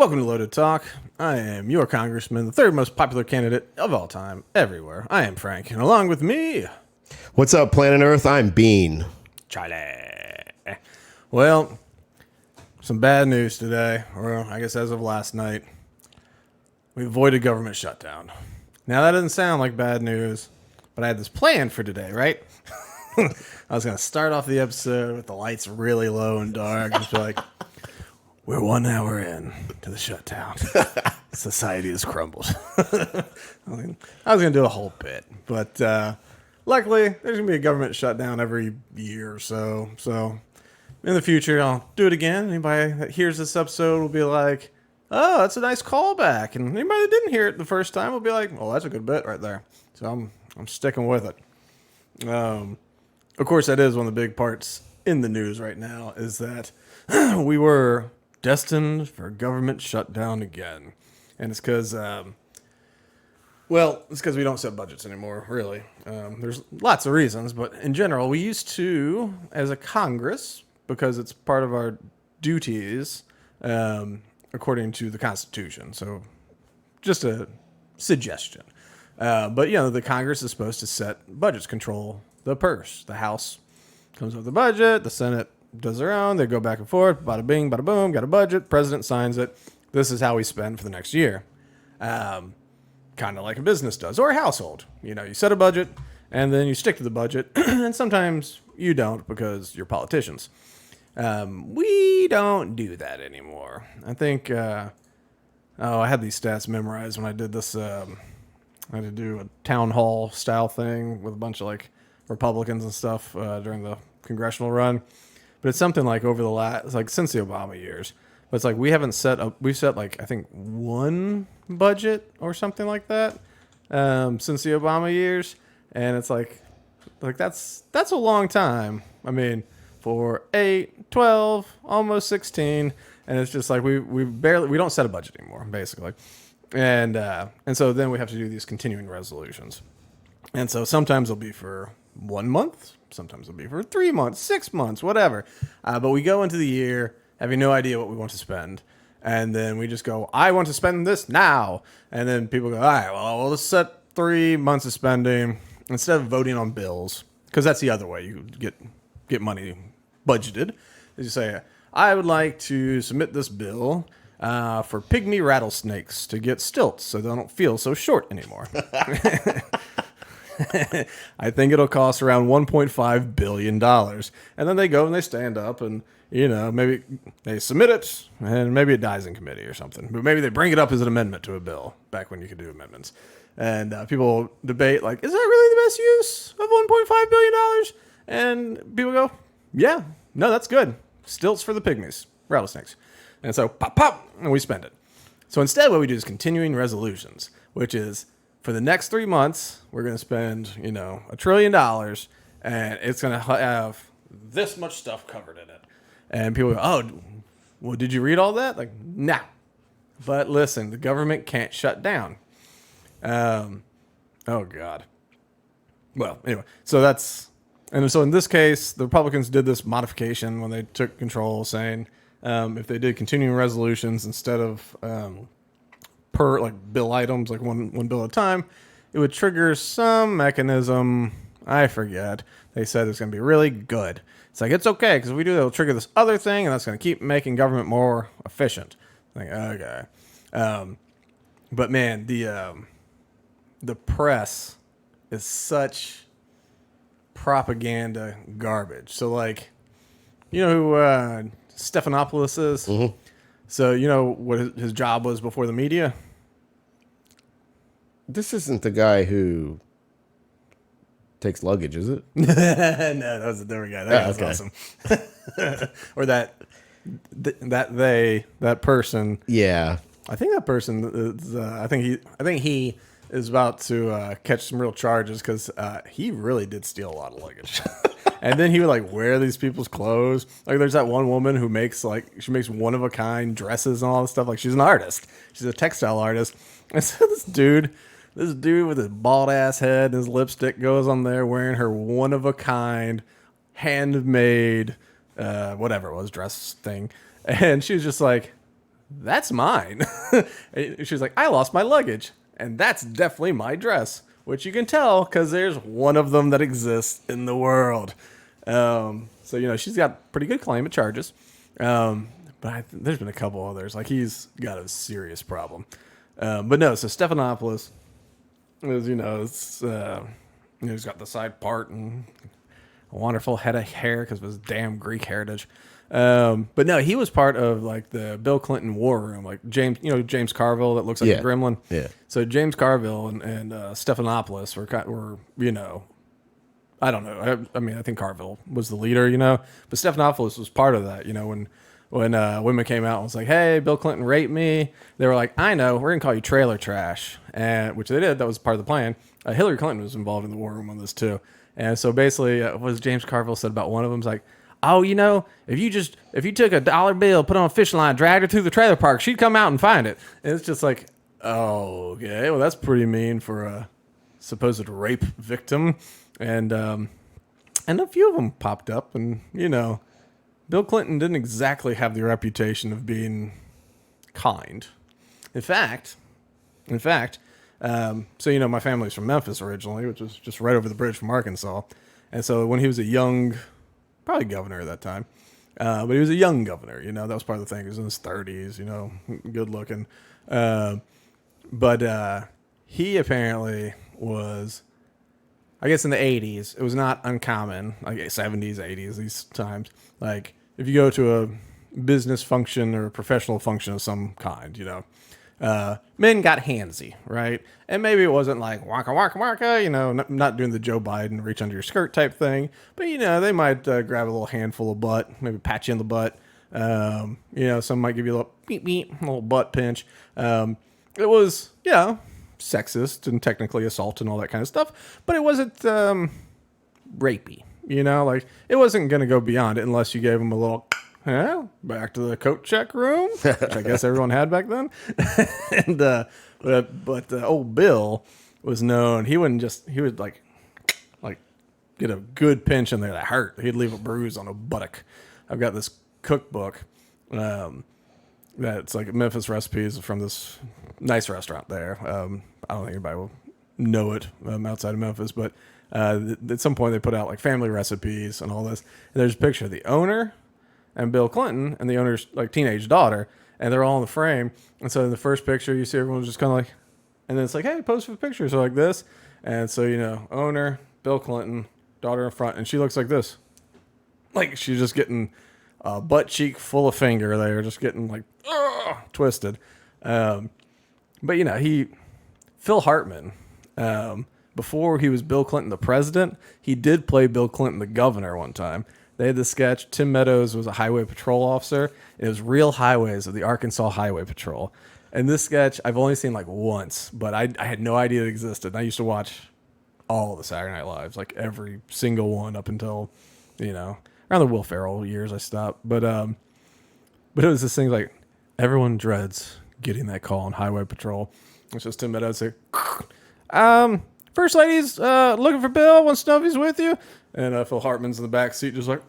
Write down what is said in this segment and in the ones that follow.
Welcome to Loaded Talk. I am your congressman, the third most popular candidate of all time, everywhere. I am Frank, and along with me, What's up, planet Earth? I'm Bean. Charlie. Well, some bad news today, or I guess as of last night. We avoided government shutdown. Now, that doesn't sound like bad news, but I had this plan for today, right? I was going to start off the episode with the lights really low and dark and be like, we're 1 hour in to the shutdown. Society has crumbled. I was going to do a whole bit, but luckily, there's going to be a government shutdown every year or so. So in the future, I'll do it again. Anybody that hears this episode will be like, oh, that's a nice callback. And anybody that didn't hear it the first time will be like, well, that's a good bit right there. So I'm sticking with it. Of course, that is one of the big parts in the news right now is that we were destined for a government shutdown again. And it's because, it's because we don't set budgets anymore, really. There's lots of reasons, but in general, we used to, as a Congress, because it's part of our duties, according to the Constitution. So just a suggestion. But, the Congress is supposed to set budgets, control the purse. The House comes up with the budget, the Senate does their own, they go back and forth, bada bing, bada boom, got a budget, president signs it. This is how we spend for the next year. Kind of like a business does, or a household. You set a budget, and then you stick to the budget, and sometimes you don't because you're politicians. We don't do that anymore. I think, I had these stats memorized when I did this, I had to do a town hall style thing with a bunch of Republicans and stuff during the congressional run. But it's something like over the last, since the Obama years. But it's we've set I think one budget or something like that since the Obama years. And it's that's a long time. I mean, for 8, 12, almost 16. And it's just we don't set a budget anymore, basically. And so then we have to do these continuing resolutions. And so sometimes it'll be for 1 month. Sometimes it'll be for 3 months, 6 months, whatever. But we go into the year having no idea what we want to spend. And then we just go, I want to spend this now. And then people go, all right, well, let's set 3 months of spending instead of voting on bills. Because that's the other way you get money budgeted. Is you say, I would like to submit this bill for pygmy rattlesnakes to get stilts so they don't feel so short anymore. I think it'll cost around $1.5 billion. And then they go and they stand up and, maybe they submit it and maybe it dies in committee or something. But maybe they bring it up as an amendment to a bill back when you could do amendments. And people debate, is that really the best use of $1.5 billion? And people go, yeah, no, that's good. Stilts for the pygmies, rattlesnakes. And so pop, pop, and we spend it. So instead what we do is continuing resolutions, which is, for the next 3 months, we're going to spend, $1 trillion, and it's going to have this much stuff covered in it. And people go, oh, well, did you read all that? Nah. But listen, the government can't shut down. Oh, God. Well, anyway, so in this case, the Republicans did this modification when they took control, saying if they did continuing resolutions instead of per bill items, one bill at a time, it would trigger some mechanism. I forget. They said it's going to be really good. It's it's okay because if we do that, it'll trigger this other thing, and that's going to keep making government more efficient. Okay. But man, the press is such propaganda garbage. So you know who Stephanopoulos is? Mm-hmm. So you know what his job was before the media? This isn't the guy who takes luggage, is it? No, that was a different guy. That was awesome. Or that person. Yeah. I think that person is, I think he is about to catch some real charges because he really did steal a lot of luggage. And then he would wear these people's clothes. There's that one woman who makes she makes one of a kind dresses and all this stuff. She's an artist. She's a textile artist. And so this dude with his bald ass head and his lipstick goes on there wearing her one of a kind handmade whatever it was dress thing. And she was just that's mine. She was like, I lost my luggage, and that's definitely my dress, which you can tell because there's one of them that exists in the world. So, you know, she's got pretty good claim at charges. But there's been a couple others. Like, he's got a serious problem. But no, so Stephanopoulos is, you know, he's got the side part and a wonderful head of hair because of his damn Greek heritage. But no, he was part of like the Bill Clinton war room, like James Carville that looks like a gremlin. Yeah. So James Carville and Stephanopoulos were, you know, I don't know. I mean, I think Carville was the leader, you know, but Stephanopoulos was part of that. You know, when women came out and was like, "Hey, Bill Clinton raped me," they were like, "I know, we're gonna call you trailer trash," and which they did. That was part of the plan. Hillary Clinton was involved in the war room on this too, and so basically, what James Carville said about one of them is like, "Oh, you know, if you took a dollar bill, put it on a fishing line, dragged her through the trailer park, she'd come out and find it." And it's just like, oh, okay, well, that's pretty mean for a supposed rape victim. And a few of them popped up, and you know, Bill Clinton didn't exactly have the reputation of being kind. In fact, so you know, my family's from Memphis originally, which was just right over the bridge from Arkansas, and so when he was a young, probably governor at that time, but he was a young governor. You know, that was part of the thing. He was in his 30s. You know, good looking, but he apparently was. I guess in the 80s, it was not uncommon, like 70s, 80s, these times. Like, if you go to a business function or a professional function of some kind, you know, men got handsy, right? And maybe it wasn't like waka, waka, waka, you know, not doing the Joe Biden reach under your skirt type thing. But, you know, they might grab a little handful of butt, maybe pat you in the butt. You know, some might give you a little beep, beep, a little butt pinch. It was, you know, sexist and technically assault and all that kind of stuff, but it wasn't rapey, you know, like it wasn't going to go beyond it unless you gave him a little back to the coat check room, which I guess everyone had back then. And but old Bill was known, he would like get a good pinch in there that hurt. He'd leave a bruise on a buttock. I've got this cookbook that's like Memphis recipes from this nice restaurant there. I don't think anybody will know it outside of Memphis, but at some point they put out like family recipes and all this. And there's a picture of the owner and Bill Clinton and the owner's like teenage daughter, and they're all in the frame. And so in the first picture, you see everyone's just kind of like, and then it's like, hey, pose for the picture. So like this. And so, you know, owner, Bill Clinton, daughter in front, and she looks like this. Like she's just getting butt cheek full of finger there, just getting like twisted. But you know, Phil Hartman, before he was Bill Clinton the president, he did play Bill Clinton the governor one time. They had this sketch. Tim Meadows was a highway patrol officer. And it was Real Highways of the Arkansas Highway Patrol. And this sketch I've only seen like once, but I had no idea it existed. And I used to watch all the Saturday Night Lives, like every single one up until, you know, around the Will Ferrell years I stopped. But it was this thing like everyone dreads getting that call on highway patrol. It's just Tim Meadows say, First Lady's looking for Bill, wants to know if he's with you. And Phil Hartman's in the back seat just like,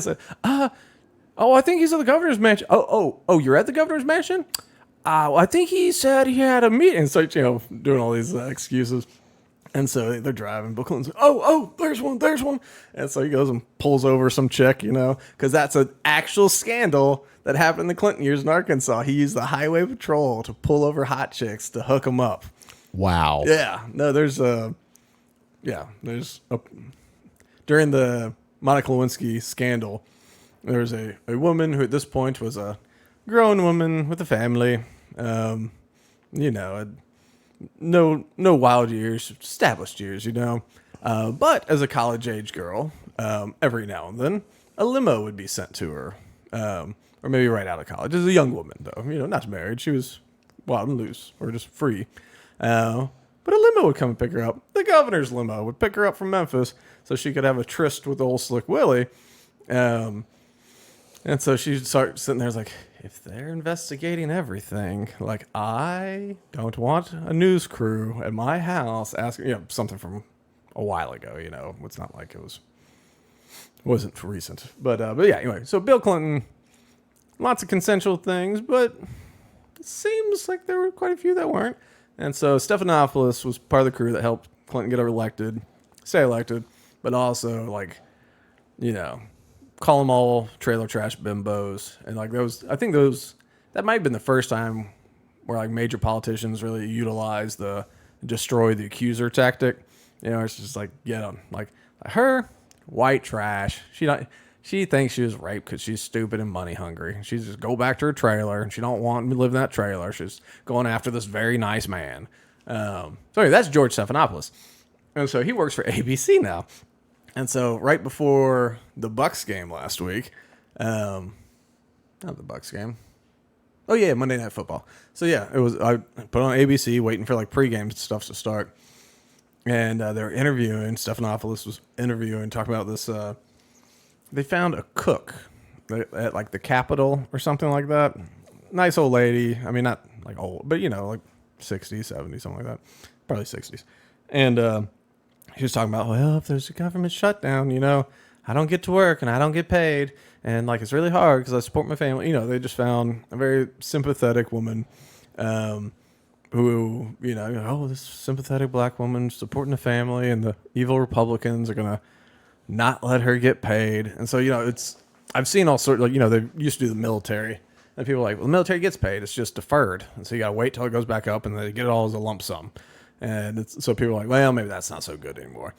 so, I think he's at the governor's mansion. Oh, you're at the governor's mansion? I think he said he had a meeting. So, you know, doing all these excuses. And so they're driving. Bill Clinton's like, there's one. And so he goes and pulls over some chick, you know, because that's an actual scandal that happened in the Clinton years in Arkansas. He used the highway patrol to pull over hot chicks to hook them up. Wow. Yeah. No, during the Monica Lewinsky scandal, there was a woman who at this point was a grown woman with a family, you know, no wild years, established years, you know. But as a college age girl, every now and then a limo would be sent to her, or maybe right out of college. As a young woman, though, you know, not married. She was wild and loose, or just free. But a limo would come and pick her up. The governor's limo would pick her up from Memphis so she could have a tryst with old Slick Willie. And so she'd start sitting there like, if they're investigating everything, like I don't want a news crew at my house asking, you know, something from a while ago, you know, it's not like it wasn't recent, but yeah, anyway, so Bill Clinton lots of consensual things, but it seems like there were quite a few that weren't. And so Stephanopoulos was part of the crew that helped Clinton get elected, stay elected, but also like, you know, call them all trailer trash bimbos. And like that might have been the first time where like major politicians really utilize the destroy the accuser tactic. You know, it's just like, get them. Like her, white trash. She thinks she was raped because she's stupid and money hungry. She just go back to her trailer and she don't want to live in that trailer. She's going after this very nice man. So anyway, that's George Stephanopoulos. And so he works for ABC now. And so right before the Bucks game last week, not the Bucks game. Oh yeah, Monday Night Football. So yeah, I put on ABC waiting for like pregame stuff to start. And they were interviewing, Stephanopoulos was interviewing, talking about this, they found a cook at like the Capitol or something like that. Nice old lady. I mean, not like old, but you know, like 60s, 70s, something like that. Probably 60s. And he was talking about, well, if there's a government shutdown, you know, I don't get to work and I don't get paid. And like, it's really hard because I support my family. You know, they just found a very sympathetic woman who, you know, oh, this sympathetic black woman supporting the family, and the evil Republicans are going to not let her get paid. And so, you know, I've seen all sorts, like, you know, they used to do the military, and people are like, well, the military gets paid, it's just deferred. And so you got to wait till it goes back up, and they get it all as a lump sum. And so people are like, well, maybe that's not so good anymore.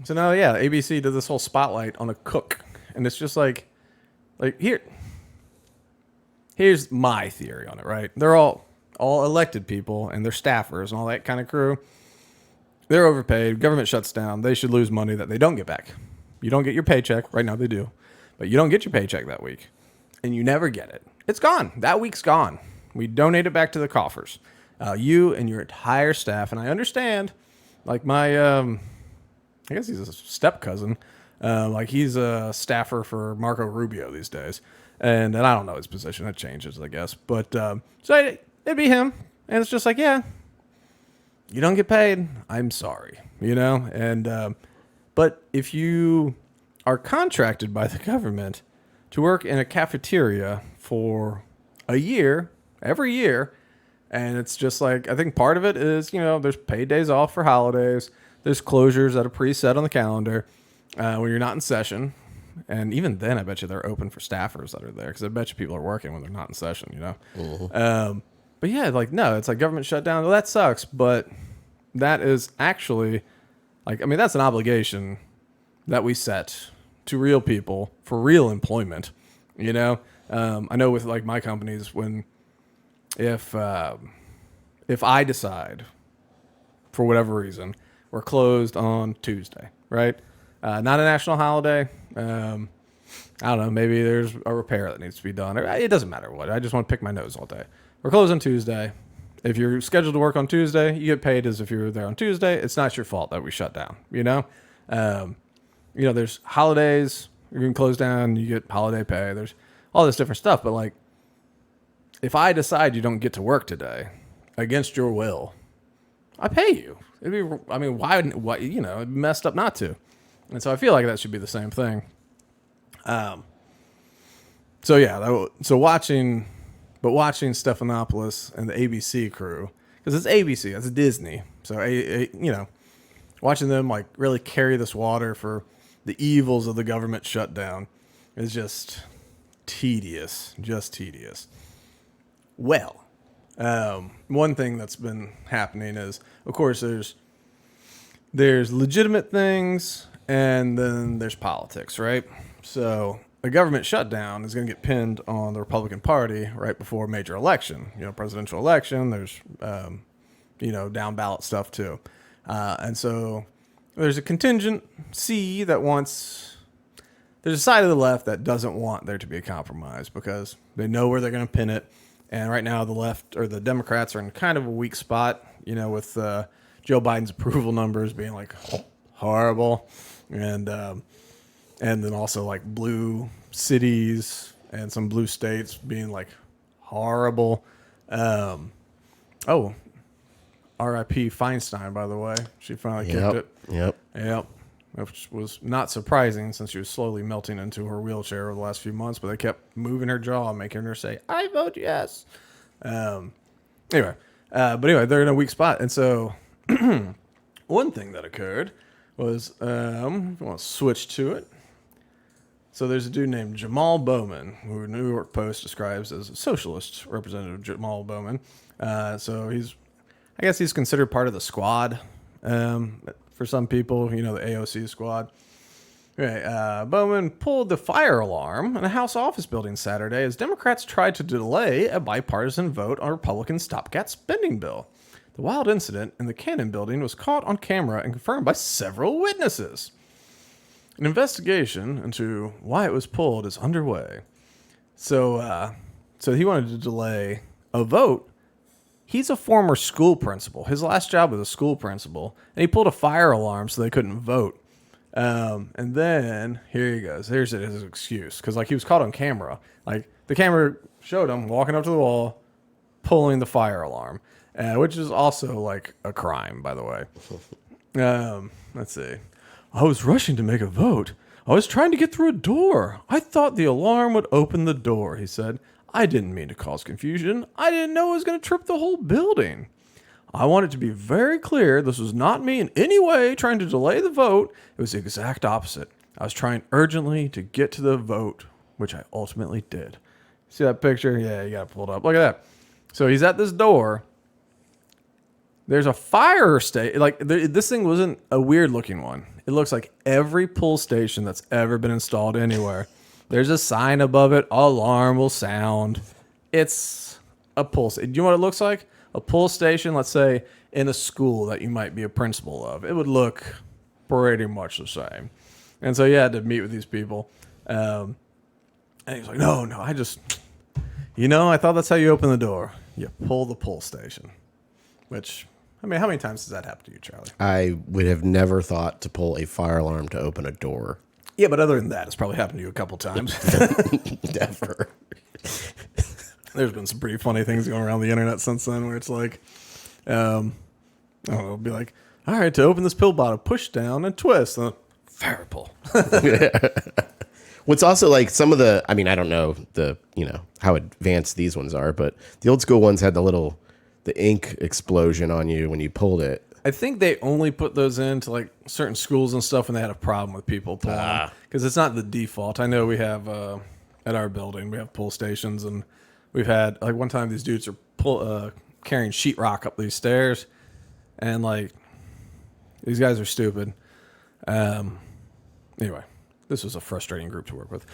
So now, yeah, ABC did this whole spotlight on a cook. And it's just like here's my theory on it, right? They're all elected people and they're staffers and all that kind of crew. They're overpaid. Government shuts down. They should lose money that they don't get back. You don't get your paycheck. Right now they do. But you don't get your paycheck that week. And you never get it. It's gone. That week's gone. We donate it back to the coffers. You and your entire staff. And I understand, like my, I guess he's a step cousin. Like he's a staffer for Marco Rubio these days. And I don't know his position. It changes, I guess. But so it'd be him. And it's just like, yeah, you don't get paid. I'm sorry, you know? And but if you are contracted by the government to work in a cafeteria for a year, every year, and it's just like, I think part of it is, you know, there's paid days off for holidays. There's closures that are preset on the calendar when you're not in session. And even then, I bet you they're open for staffers that are there, because I bet you people are working when they're not in session, you know? Mm-hmm. But yeah, like, no, it's like government shutdown. Well, that sucks. But that is actually, like, I mean, that's an obligation that we set to real people for real employment, you know? I know with like my companies, if I decide for whatever reason we're closed on Tuesday, right? Not a national holiday. I don't know. Maybe there's a repair that needs to be done. It doesn't matter what. I just want to pick my nose all day. We're closed on Tuesday. If you're scheduled to work on Tuesday, you get paid as if you were there on Tuesday. It's not your fault that we shut down, you know? You know, there's holidays. You can close down. You get holiday pay. There's all this different stuff. But like, if I decide you don't get to work today against your will, I pay you. I mean, why, you know, it'd be messed up not to. And so I feel like that should be the same thing. So yeah, watching Stephanopoulos and the ABC crew, because it's ABC, it's Disney. So, you know, watching them like really carry this water for the evils of the government shutdown is just tedious, Well, one thing that's been happening is, of course, there's legitimate things, and then there's politics, right? So a government shutdown is going to get pinned on the Republican Party right before a major election, you know, presidential election. There's, you know, down ballot stuff too. And so there's a contingency that there's a side of the left that doesn't want there to be a compromise because they know where they're going to pin it. And right now the left, or the Democrats, are in kind of a weak spot, you know, with Joe Biden's approval numbers being like horrible. And then also like blue cities and some blue states being like horrible. R.I.P. Feinstein, by the way. She finally kicked it. Yep. which was not surprising since she was slowly melting into her wheelchair over the last few months, but they kept moving her jaw, making her say, "I vote yes." Anyway, but anyway, they're in a weak spot. And so one thing that occurred was, I want to switch to it. So there's a dude named Jamal Bowman, who New York Post describes as a socialist representative, Jamal Bowman. So I guess he's considered part of the squad. For some people, the AOC squad. Right, Bowman pulled the fire alarm in a House office building Saturday as Democrats tried to delay a bipartisan vote on Republican stopgap spending bill. The wild incident in the Cannon building was caught on camera and confirmed by several witnesses. An investigation into why it was pulled is underway. So he wanted to delay a vote. He's a former school principal. His last job was a school principal, and he pulled a fire alarm so they couldn't vote. And then here he goes. Here's his excuse, because he was caught on camera. The camera showed him walking up to the wall, pulling the fire alarm, which is also a crime, by the way. Let's see. I was rushing to make a vote. I was trying to get through a door. I thought the alarm would open the door, he said. I didn't mean to cause confusion. I didn't know it was going to trip the whole building. I wanted to be very clear this was not me in any way trying to delay the vote. It was the exact opposite. I was trying urgently to get to the vote, which I ultimately did. See that picture? Yeah, you got to pull it up. Look at that. So he's at this door. There's a fire station. This thing wasn't a weird looking one. It looks like every pull station that's ever been installed anywhere. There's a sign above it. Alarm will sound. It's a pull station. Do you know what it looks like? A pull station, let's say, in a school that you might be a principal of. It would look pretty much the same. And so you had to meet with these people. And he's like, no, I just, I thought that's how you open the door. You pull the pull station. Which, how many times does that happen to you, Charlie? I would have never thought to pull a fire alarm to open a door. Yeah, but other than that, it's probably happened to you a couple times. Never. There's been some pretty funny things going around the internet since then where it's it'll be like, all right, to open this pill bottle, push down and twist. Fire pull. What's also some of the, I don't know how advanced these ones are, but the old school ones had the ink explosion on you when you pulled it. I think they only put those into certain schools and stuff when they had a problem with people pulling, because it's not the default. I know we have at our building we have pull stations, and we've had one time these dudes are carrying sheetrock up these stairs, and these guys are stupid. Anyway, this was a frustrating group to work with,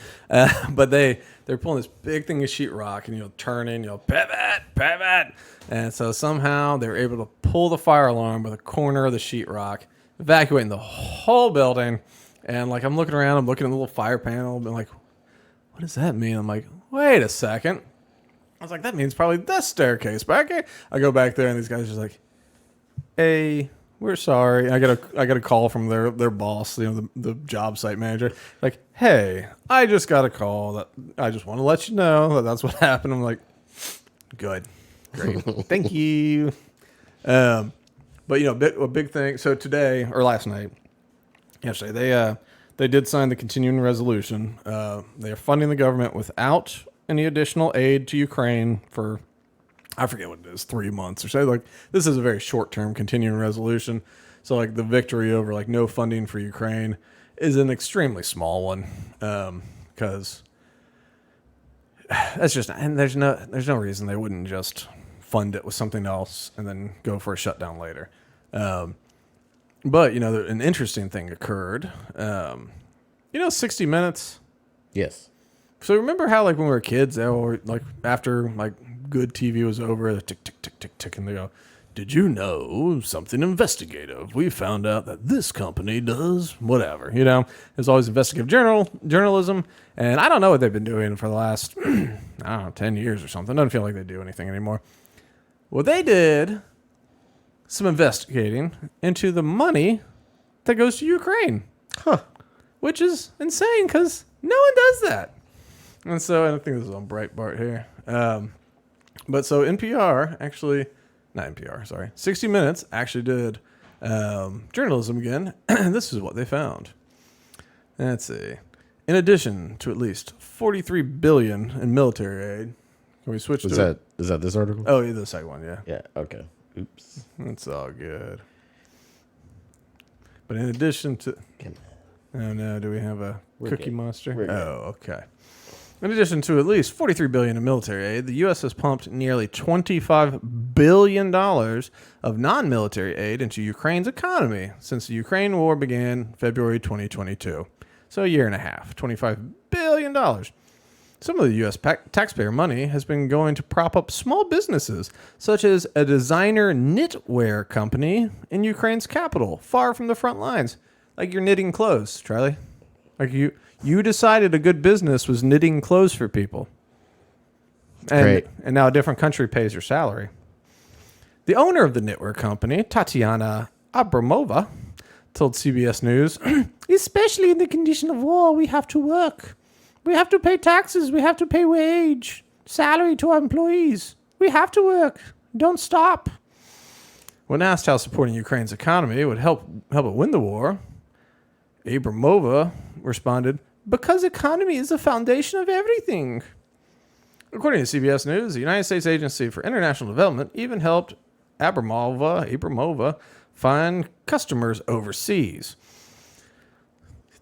but they're pulling this big thing of sheetrock, and turning, pivot, and so somehow they were able to pull the fire alarm with a corner of the sheetrock, evacuating the whole building. And I'm looking around, I'm looking at the little fire panel, and what does that mean? I'm like, wait a second. I was like, that means probably this staircase back here. I go back there, and these guys are just like, hey, we're sorry. I got a call from their boss, the job site manager. Like, hey, I just got a call that I just want to let you know that's what happened. I'm like, good, great, thank you. But a big thing. So today or last night, yesterday, they did sign the continuing resolution. They are funding the government without any additional aid to Ukraine for, I forget what it is, 3 months or so. This is a very short-term continuing resolution. So the victory over no funding for Ukraine is an extremely small one, because that's just, and there's no reason they wouldn't just fund it with something else and then go for a shutdown later. But an interesting thing occurred. 60 Minutes. Yes. So remember how when we were kids, they were after good TV was over, the tick tick tick tick tick, and they go, "Did you know something investigative? We found out that this company does whatever." There's always investigative journalism, and I don't know what they've been doing for the last 10 years or something. Doesn't feel like they do anything anymore. Well, they did some investigating into the money that goes to Ukraine, which is insane because no one does that. And so I think this is on Breitbart here. But so NPR actually, not NPR, sorry, 60 Minutes actually did Journalism again. This is what they found. Let's see. In addition to at least $43 billion in military aid, can we switch Is to that this article? Oh, yeah, the second one, yeah. Yeah. Okay. Oops. It's all good. But in addition to... Oh, no, do we have a cookie good. monster? We're good. Oh, okay. In addition to at least $43 billion in military aid, the U.S. has pumped nearly $25 billion of non-military aid into Ukraine's economy since the Ukraine war began February 2022. So a year and a half, $25 billion. Some of the U.S. taxpayer money has been going to prop up small businesses, such as a designer knitwear company in Ukraine's capital, far from the front lines. Like you're knitting clothes, Charlie. Like you decided a good business was knitting clothes for people. Great. And now a different country pays your salary. The owner of the knitwear company, Tatiana Abramova, told CBS News, especially in the condition of war, we have to work. We have to pay taxes. We have to pay wage, salary to our employees. We have to work. Don't stop. When asked how supporting Ukraine's economy would help it win the war, Abramova responded, because economy is the foundation of everything. According to CBS News, the United States Agency for International Development even helped Abramova find customers overseas.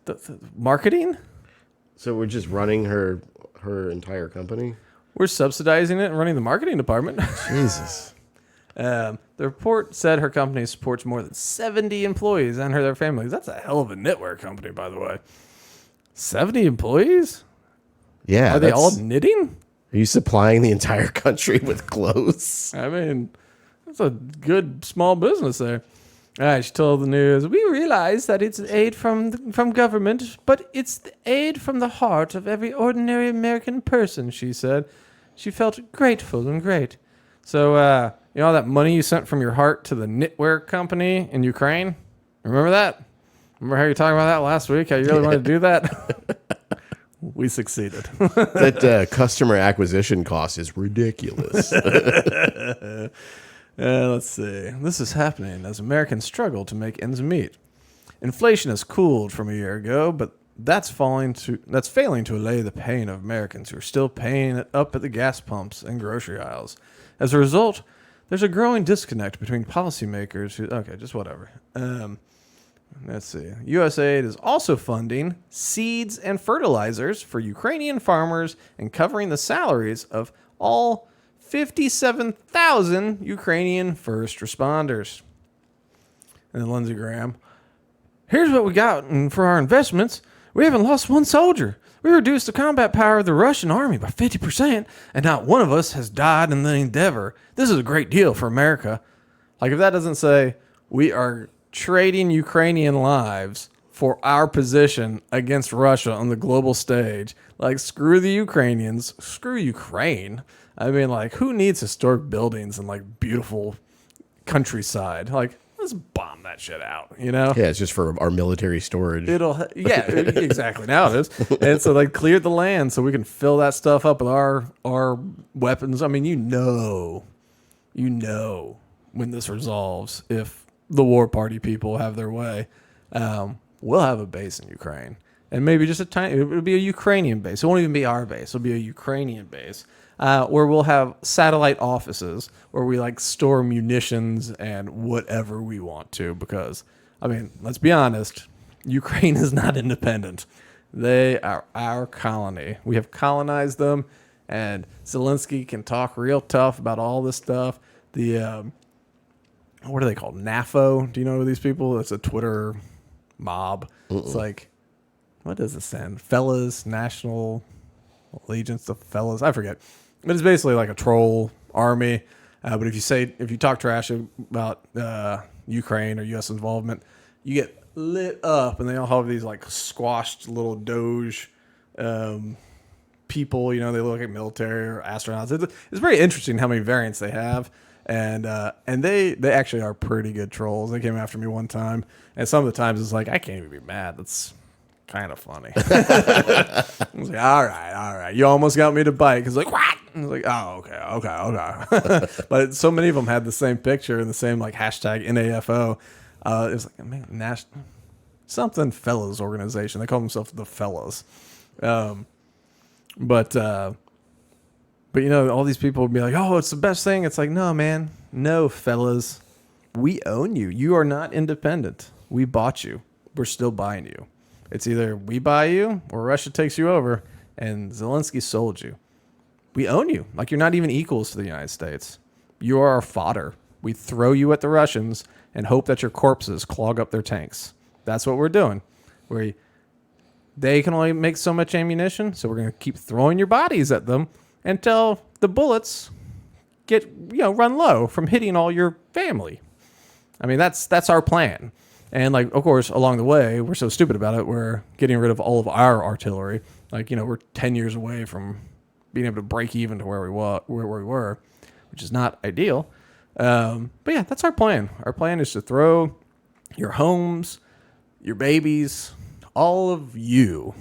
The marketing? So we're just running her entire company? We're subsidizing it and running the marketing department. Jesus. The report said her company supports more than 70 employees and their families. That's a hell of a knitwear company, by the way. 70 employees? Yeah. Are they all knitting? Are you supplying the entire country with clothes? I mean, that's a good small business there. All right, she told the news, we realize that it's aid from government, but it's the aid from the heart of every ordinary American person, she said. She felt grateful and great. So, you know all that money you sent from your heart to the knitwear company in Ukraine? Remember that? Remember how you were talking about that last week? How you really wanted to do that? We succeeded. That customer acquisition cost is ridiculous. Let's see. This is happening as Americans struggle to make ends meet. Inflation has cooled from a year ago, but that's failing to allay the pain of Americans who are still paying it up at the gas pumps and grocery aisles. As a result, there's a growing disconnect between policymakers who... Okay, just whatever. Let's see. USAID is also funding seeds and fertilizers for Ukrainian farmers and covering the salaries of all 57,000 Ukrainian first responders. And then Lindsey Graham. Here's what we got for our investments. We haven't lost one soldier. We reduced the combat power of the Russian army by 50%, and not one of us has died in the endeavor. This is a great deal for America. Like, if that doesn't say we are trading Ukrainian lives for our position against Russia on the global stage, like, screw the Ukrainians, screw Ukraine. I mean, like, who needs historic buildings and, like, beautiful countryside? Like, let's bomb that shit out, you know? Yeah, it's just for our military storage. Yeah, exactly. Now it is. And so they cleared the land so we can fill that stuff up with our weapons. I mean, you know when this resolves, if the war party people have their way, we'll have a base in Ukraine. And maybe just it'll be a Ukrainian base. It won't even be our base. It'll be a Ukrainian base. Where we'll have satellite offices where we like store munitions and whatever we want to, because, I mean, let's be honest, Ukraine is not independent. They are our colony. We have colonized them, and Zelenskyy can talk real tough about all this stuff. The, what are they called? NAFO? Do you know these people? It's a Twitter mob. It's like, what does it stand? Fellas, National Allegiance to Fellas. I forget. But it's basically like a troll army. But if you talk trash about Ukraine or U.S. involvement, you get lit up, and they all have these like squashed little Doge people. You know, they look like military or astronauts. It's very interesting how many variants they have, and they actually are pretty good trolls. They came after me one time, and some of the times it's like I can't even be mad. That's kind of funny. I was like, all right. You almost got me to bite. Because like, what? I was like, oh, okay. But so many of them had the same picture and the same like hashtag NAFO. It was like something fellas organization. They call themselves the Fellas. But you know, all these people would be like, "Oh, it's the best thing." It's like, no, man, no, fellas, we own you. You are not independent. We bought you. We're still buying you. It's either we buy you or Russia takes you over. And Zelensky sold you. We own you. Like, you're not even equals to the United States. You are our fodder. We throw you at the Russians and hope that your corpses clog up their tanks. That's what we're doing. They can only make so much ammunition, so we're going to keep throwing your bodies at them until the bullets get, run low from hitting all your family. I mean, that's our plan. And, like, of course, along the way, we're so stupid about it, we're getting rid of all of our artillery. Like, we're 10 years away from being able to break even to where we were, which is not ideal. But yeah, that's our plan. Our plan is to throw your homes, your babies, all of you,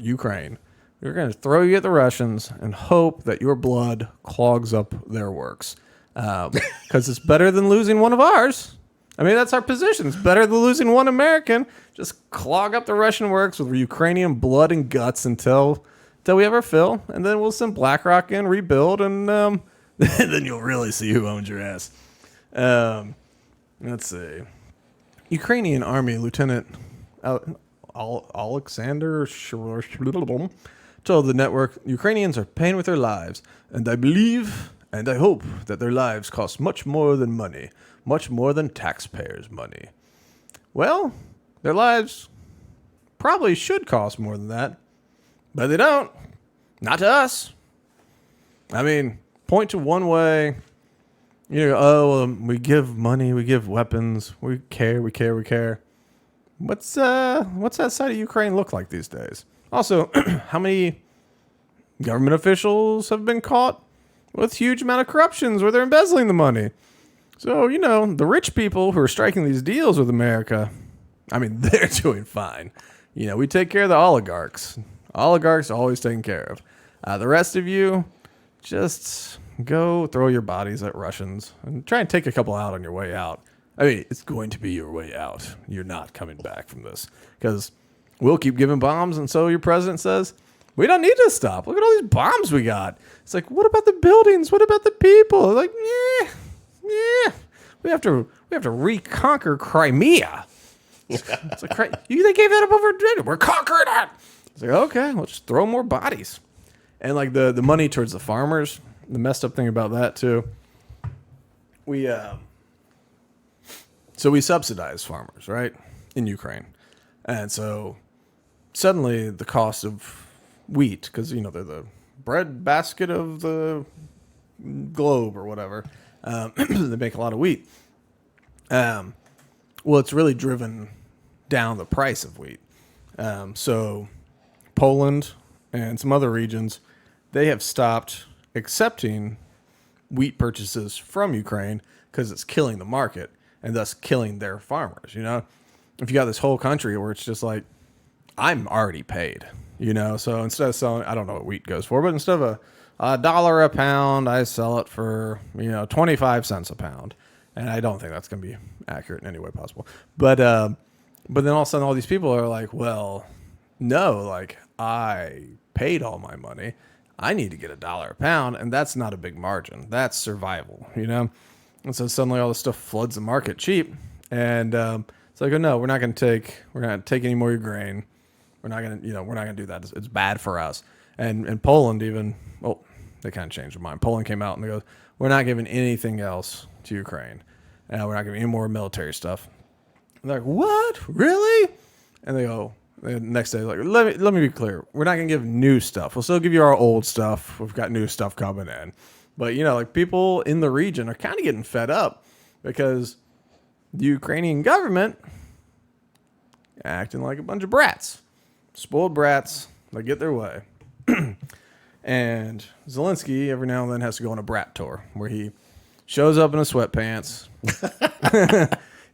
Ukraine. We're going to throw you at the Russians and hope that your blood clogs up their works. Because it's better than losing one of ours. I mean, that's our position. It's better than losing one American. Just clog up the Russian works with Ukrainian blood and guts until we have our fill. And then we'll send BlackRock in, rebuild, and then you'll really see who owns your ass. Let's see. Ukrainian Army Lieutenant Alexander told the network, Ukrainians are paying with their lives, and I believe and I hope that their lives cost much more than money. Much more than taxpayers' money. Well, their lives probably should cost more than that, but they don't. Not to us. I mean, point to one way. We give money, we give weapons, we care. What's that side of Ukraine look like these days? Also, how many government officials have been caught with huge amount of corruptions where they're embezzling the money? So, the rich people who are striking these deals with America, I mean, they're doing fine. We take care of the oligarchs. Oligarchs are always taken care of. The rest of you, just go throw your bodies at Russians and try and take a couple out on your way out. I mean, it's going to be your way out. You're not coming back from this. Because we'll keep giving bombs, and so your president says, we don't need to stop. Look at all these bombs we got. It's like, what about the buildings? What about the people? Like, yeah, we have to reconquer Crimea. It's like, they gave that up over dinner. We're conquering it. It's like, okay, let's just throw more bodies. And like the money towards the farmers, the messed up thing about that too, we subsidize farmers, right, in Ukraine. And so suddenly the cost of wheat, because they're the bread basket of the globe or whatever. They make a lot of wheat. Well, it's really driven down the price of wheat. So Poland and some other regions, they have stopped accepting wheat purchases from Ukraine because it's killing the market and thus killing their farmers. If you got this whole country where it's just like, I'm already paid, so instead of selling, I don't know what wheat goes for, but instead of $1 a pound, I sell it for 25 cents a pound, and I don't think that's going to be accurate in any way possible. But then all of a sudden, all these people are like, well, no, like I paid all my money, I need to get $1 a pound, and that's not a big margin. That's survival, And so suddenly all this stuff floods the market cheap, and it's like, oh no, we're not going to take any more of your grain. We're not going to do that. It's bad for us. And Poland even, well, they kind of changed their mind. Poland came out and they go, we're not giving anything else to Ukraine. We're not giving any more military stuff. And they're like, what? Really? And they go, the next day, like, let me be clear. We're not going to give new stuff. We'll still give you our old stuff. We've got new stuff coming in. But, like people in the region are kind of getting fed up because the Ukrainian government acting like a bunch of brats. Spoiled brats. They get their way. And Zelenskyy every now and then has to go on a brat tour where he shows up in his sweatpants. He's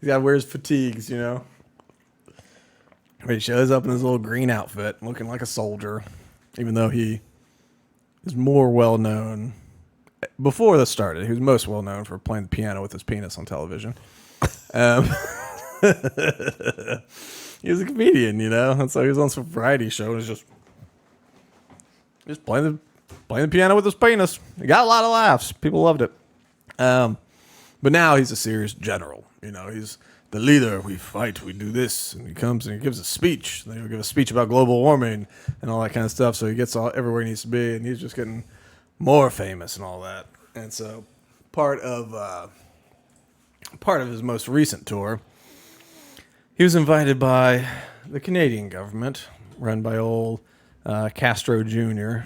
got to wear his fatigues, But he shows up in his little green outfit looking like a soldier, even though he is more well known. Before this started, he was most well known for playing the piano with his penis on television. He was a comedian, and so he was on some variety show and was just playing the piano with his penis. He got a lot of laughs. People loved it. But now he's a serious general. He's the leader. We fight. We do this. And he comes and he gives a speech. Then he'll give a speech about global warming and all that kind of stuff. So he gets everywhere he needs to be, and he's just getting more famous and all that. And so part of his most recent tour, he was invited by the Canadian government, run by old Castro Jr.,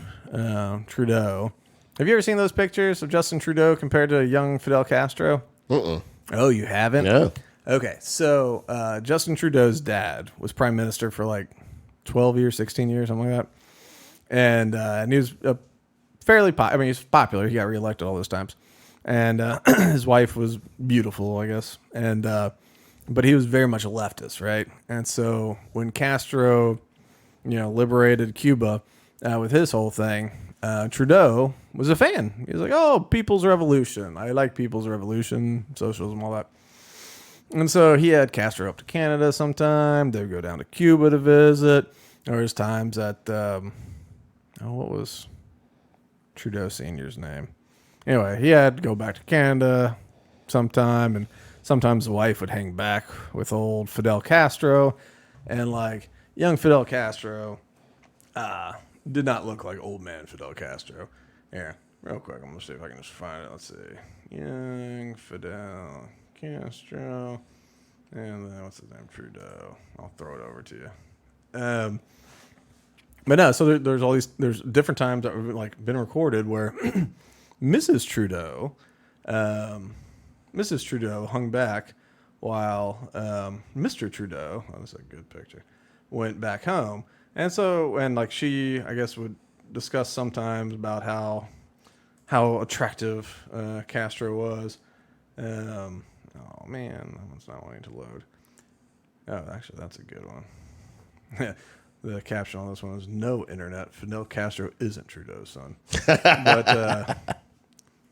Trudeau. Have you ever seen those pictures of Justin Trudeau compared to young Fidel Castro? Oh, you haven't? No. Okay, so Justin Trudeau's dad was prime minister for like 12 years, 16 years, something like that. And he was fairly popular. I mean, he's popular. He got reelected all those times. And his wife was beautiful, I guess. And but he was very much a leftist, right? And so when Castro, liberated Cuba with his whole thing, Trudeau was a fan. He was like, "Oh, People's Revolution. I like People's Revolution, socialism, all that." And so he had Castro up to Canada sometime. They would go down to Cuba to visit. There was times that, what was Trudeau Sr.'s name? Anyway, he had to go back to Canada sometime, and sometimes the wife would hang back with old Fidel Castro. And like young Fidel Castro did not look like old man Fidel Castro. Here, real quick, I'm going to see if I can just find it. Let's see. Young Fidel Castro. And then what's his name? Trudeau. I'll throw it over to you. But no, so there's different times that have like been recorded where Mrs. Trudeau hung back while Mr. Trudeau, that's a good picture, went back home. And so, like she, I guess, would discuss sometimes about how attractive Castro was. Oh man, that one's not wanting to load. Oh, actually, that's a good one. The caption on this one is "No internet. Fidel Castro isn't Trudeau's son." But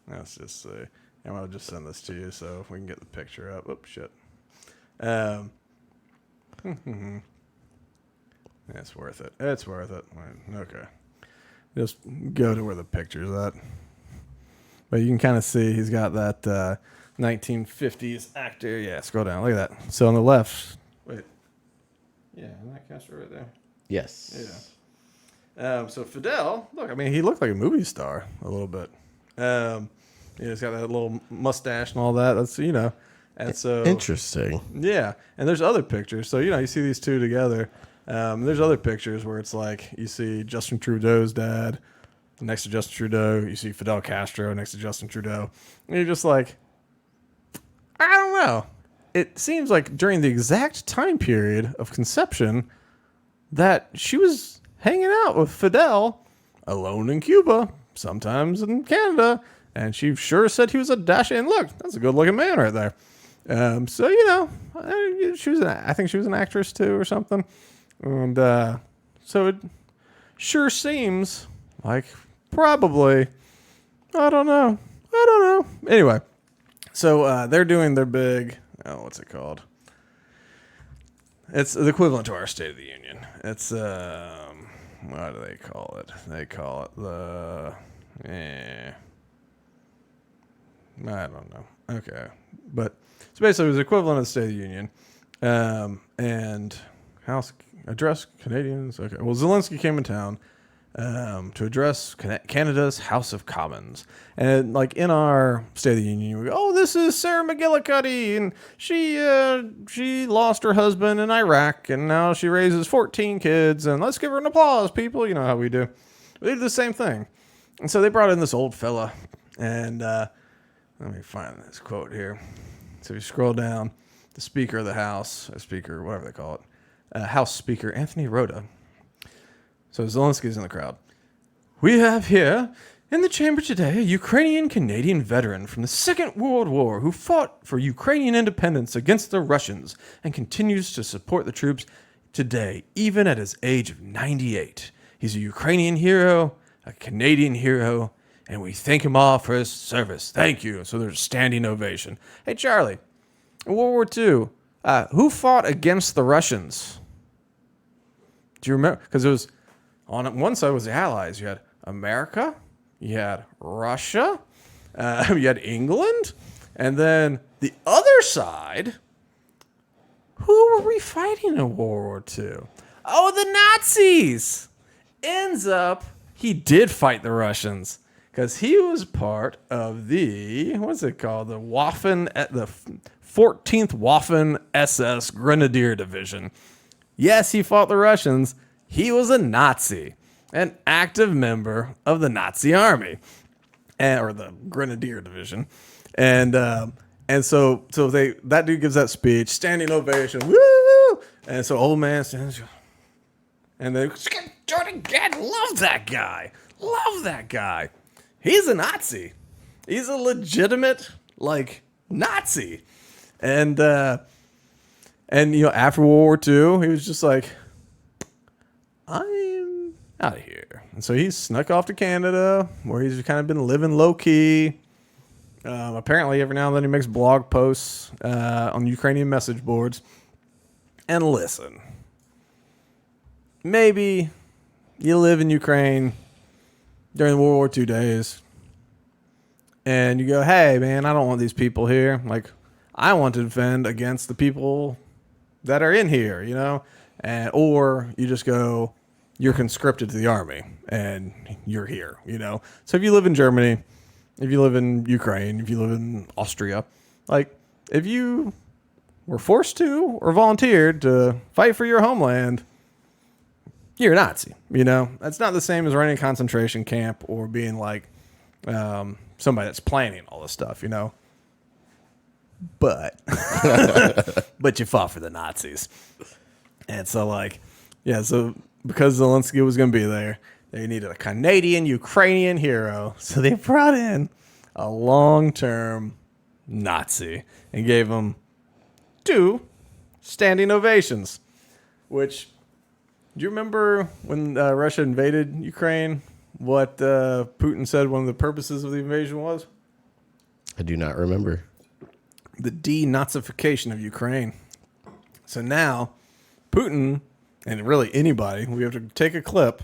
let's just see. I'm gonna just send this to you so we can get the picture up. Oops, shit. It's worth it. It's worth it. Okay. Just go to where the picture's at. But you can kind of see he's got that 1950s actor. Yeah, scroll down. Look at that. So on the left. Wait. Yeah, isn't that Castro right there? Yes. Yeah. So Fidel, look, I mean, he looked like a movie star a little bit. He's got that little mustache and all that. That's, and so. Interesting. Yeah. And there's other pictures. So, you see these two together. There's other pictures where it's like you see Justin Trudeau's dad next to Justin Trudeau. You see Fidel Castro next to Justin Trudeau. And you're just like, I don't know. It seems like during the exact time period of conception that she was hanging out with Fidel alone in Cuba, sometimes in Canada, and she sure said he was a dashing. And look, that's a good-looking man right there. So, I think she was an actress too or something. And so it sure seems like probably, I don't know. Anyway, so they're doing their big, what's it called? It's the equivalent to our State of the Union. It's, what do they call it? They call it I don't know. Okay. But so basically it was the equivalent of the State of the Union. And House address Canadians. Okay. Well, Zelenskyy came in town to address Canada's House of Commons. And like in our State of the Union, we go, "Oh, this is Sarah McGillicuddy, and she lost her husband in Iraq, and now she raises 14 kids, and let's give her an applause, people." You know how we do. They did the same thing. And so they brought in this old fella, and let me find this quote here. So if you scroll down, the Speaker of the House, or Speaker, whatever they call it, House Speaker Anthony Rota. So Zelensky's in the crowd. "We have here in the chamber today a Ukrainian-Canadian veteran from the Second World War who fought for Ukrainian independence against the Russians and continues to support the troops today, even at his age of 98. He's a Ukrainian hero, a Canadian hero, and we thank him all for his service. Thank you." So there's a standing ovation. Hey, Charlie, in World War II, Who fought against the Russians? Do you remember? Because it was on one side was the Allies. You had America, you had Russia, you had England, and then the other side. Who were we fighting in World War II? Oh, the Nazis. Ends up he did fight the Russians because he was part of the what's it called? The 14th Waffen SS Grenadier Division. Yes, he fought the Russians. He was a Nazi, an active member of the Nazi army, or the Grenadier Division, and so that dude gives that speech, standing ovation, woo! And so old man stands, and they Jordan Gad, love that guy. He's a Nazi. He's a legitimate Nazi, and after World War II, he was just like, I'm out of here. And so he snuck off to Canada, where he's kind of been living low key. Apparently, every now and then he makes blog posts on Ukrainian message boards. And listen, maybe you live in Ukraine during the World War II days, and you go, hey, man, I don't want these people here. I want to defend against the people that are in here, or you just go, you're conscripted to the army and you're here, So if you live in Germany, if you live in Ukraine, if you live in Austria, if you were forced to or volunteered to fight for your homeland, you're a Nazi, That's not the same as running a concentration camp or being somebody that's planning all this stuff, But, but you fought for the Nazis. And so so because Zelenskyy was going to be there, they needed a Canadian Ukrainian hero. So they brought in a long-term Nazi and gave him 2 standing ovations. Which, do you remember when Russia invaded Ukraine, what Putin said one of the purposes of the invasion was? I do not remember. The denazification of Ukraine. So now, Putin, and really anybody, we have to take a clip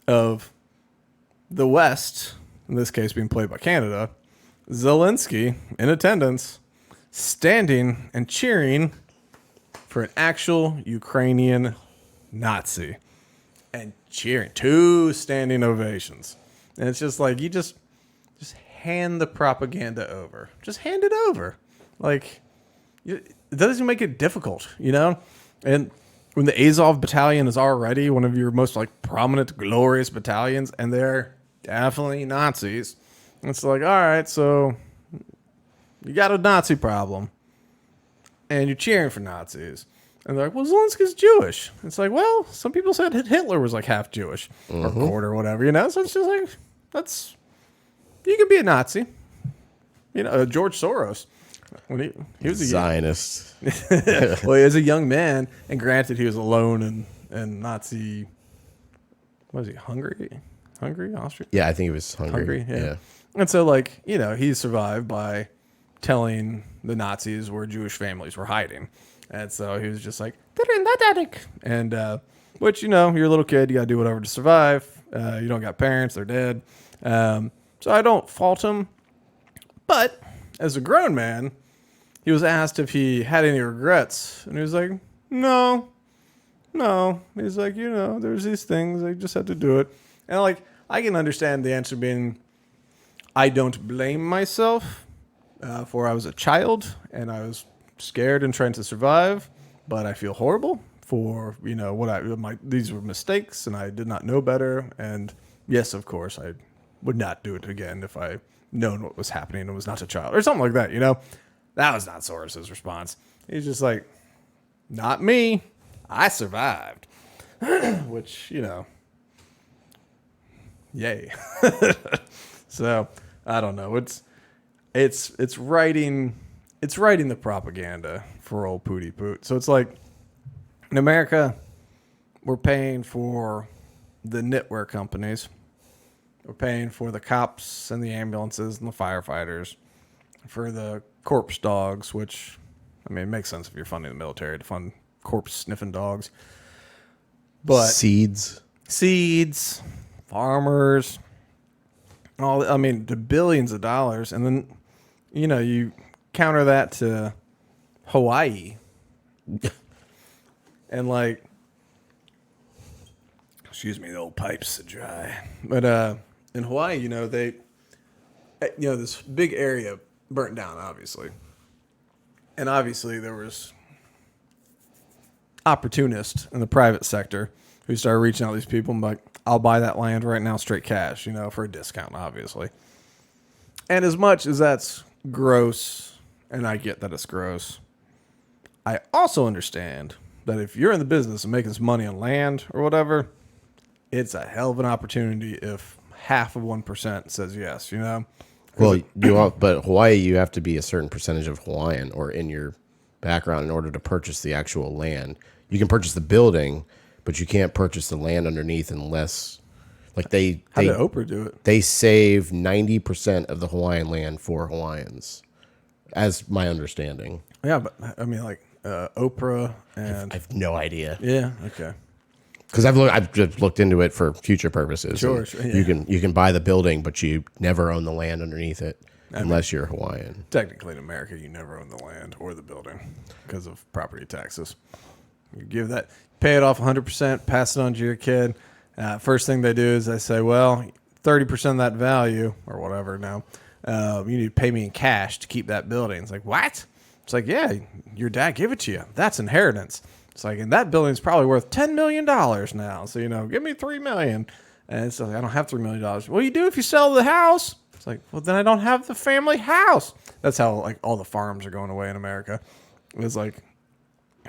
of the West, in this case being played by Canada, Zelenskyy in attendance, standing and cheering for an actual Ukrainian Nazi. And cheering. 2 standing ovations. And it's just you just hand the propaganda over. Just hand it over. It doesn't make it difficult, And when the Azov battalion is already one of your most prominent, glorious battalions, and they're definitely Nazis, it's all right, so you got a Nazi problem, and you're cheering for Nazis. And they're well, Zelenskyy's Jewish. It's well, some people said Hitler was half Jewish, or quarter, or whatever, So it's just you can be a Nazi. George Soros. When he was a Zionist. well, he was a young man, and granted, he was alone in Nazi. What was he? Hungary, Austria? Yeah, I think it was Hungary. Yeah. And so, he survived by telling the Nazis where Jewish families were hiding, and so he was just they're in that attic, and which you're a little kid, you gotta do whatever to survive. You don't got parents; they're dead. So I don't fault him, but as a grown man, he was asked if he had any regrets, and he was like, no. He's there's these things, I just had to do it. And I can understand the answer being, I don't blame myself, for I was a child, and I was scared and trying to survive, but I feel horrible for, these were mistakes, and I did not know better, and yes, of course, I would not do it again if I known what was happening and was not a child, or something like that, That was not Soros's response. He's just not me. I survived. Which, yay. So, I don't know. It's writing the propaganda for old Pooty Poot. So it's in America, we're paying for the knitwear companies. We're paying for the cops and the ambulances and the firefighters, for the corpse dogs, which I mean, it makes sense if you're funding the military to fund corpse sniffing dogs. But Seeds. farmers, I mean, the billions of dollars. And then, you counter that to Hawaii. And like, excuse me, the old pipes are dry. But in Hawaii, this big area burnt down, obviously. And obviously there was opportunists in the private sector who started reaching out to these people and like, I'll buy that land right now, straight cash, for a discount, obviously. And as much as that's gross, and I get that it's gross, I also understand that if you're in the business of making some money on land or whatever, it's a hell of an opportunity if half of 1% says yes, Well, but Hawaii, you have to be a certain percentage of Hawaiian or in your background in order to purchase the actual land. You can purchase the building, but you can't purchase the land underneath unless, like How did Oprah do it? They save 90% of the Hawaiian land for Hawaiians, as my understanding. Yeah, but I mean, like Oprah and I have no idea. yeah, okay. Because I've just looked into it for future purposes. Sure, yeah. You can buy the building, but you never own the land underneath it unless you're Hawaiian. Technically, in America, you never own the land or the building because of property taxes. You pay it off 100%, pass it on to your kid. First thing they do is they say, well, 30% of that value or whatever now, you need to pay me in cash to keep that building. It's like, what? It's like, yeah, your dad gave it to you. That's inheritance. It's like, and that building's probably worth $10 million now. So, give me $3 million. And it's like, I don't have $3 million. What do you do if you sell the house? It's like, well, then I don't have the family house. That's how like all the farms are going away in America. It's like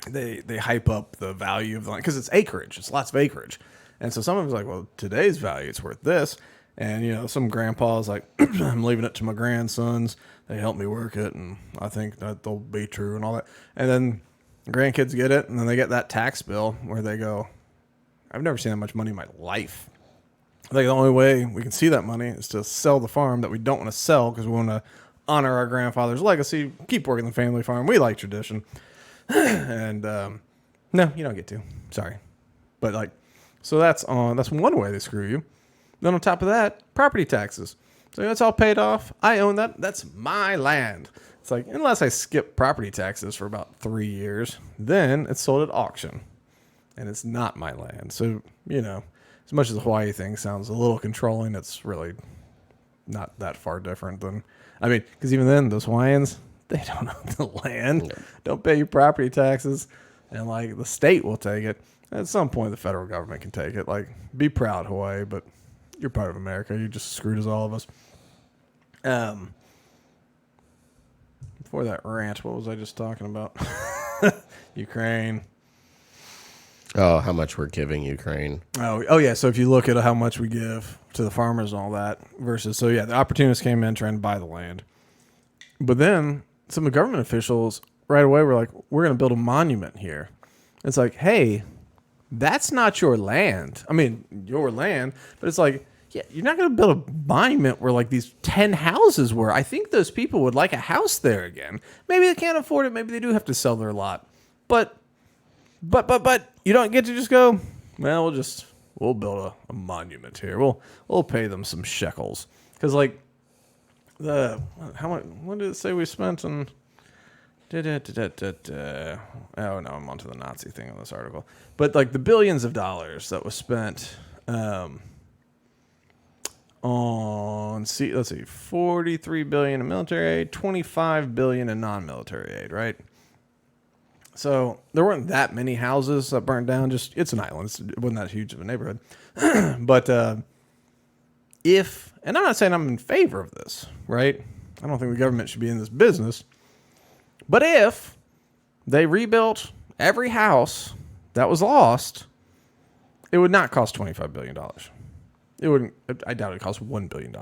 they hype up the value of the land because it's acreage. It's lots of acreage. And so some of it's like, well, today's value, it's worth this. And, some grandpa's like, I'm leaving it to my grandsons. They help me work it. And I think that they'll be true and all that. And then grandkids get it, and then they get that tax bill where they go, I've never seen that much money in my life. I think the only way we can see that money is to sell the farm that we don't want to sell because we want to honor our grandfather's legacy, keep working the family farm. We like tradition. And no, you don't get to. Sorry. But like, so that's one way they screw you. Then on top of that, property taxes. So that's all paid off. I own that. That's my land. It's like, unless I skip property taxes for about 3 years, then it's sold at auction. And it's not my land. So, as much as the Hawaii thing sounds a little controlling, it's really not that far different than, because even then, those Hawaiians, they don't own the land. No. Don't pay your property taxes. And, like, the state will take it. At some point, the federal government can take it. Like, be proud, Hawaii, but you're part of America. You just screwed as all of us. Before that rant, what was I just talking about? Ukraine. Oh, how much we're giving Ukraine. Oh, yeah. So if you look at how much we give to the farmers and all that versus, so yeah, the opportunists came in trying to buy the land. But then some of the government officials right away were like, we're going to build a monument here. It's like, hey, that's not your land. Your land, but it's like, yeah, you're not going to build a monument where like these 10 houses were. I think those people would like a house there again. Maybe they can't afford it. Maybe they do have to sell their lot. But you don't get to just go, well, we'll build a monument here. We'll pay them some shekels. Because like how much, what did it say we spent on? Oh no, I'm onto the Nazi thing on this article. But like the billions of dollars that was spent let's see, 43 billion in military aid, 25 billion in non-military aid, right? So there weren't that many houses that burned down. Just, it's an island. It wasn't that huge of a neighborhood. But and I'm not saying I'm in favor of this, right? I don't think the government should be in this business. But if they rebuilt every house that was lost, it would not cost $25 billion. It wouldn't. I doubt it cost $1 billion.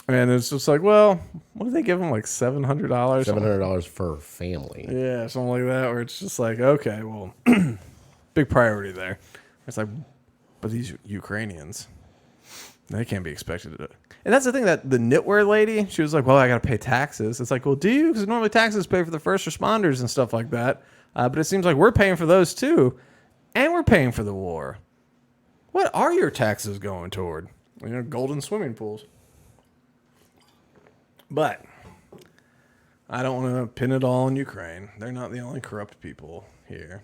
And it's just like, well, what do they give them? Like $700. $700 per family. Yeah, something like that. Where it's just like, okay, well, big priority there. It's like, but these Ukrainians, They can't be expected to do it. And that's the thing, that the knitwear lady, she was like, well, I got to pay taxes. It's like, well, do you? Because normally taxes pay for the first responders and stuff like that. But it seems like we're paying for those too. And we're paying for the war. What are your taxes going toward? Golden swimming pools. But I don't want to pin it all on Ukraine. They're not the only corrupt people here.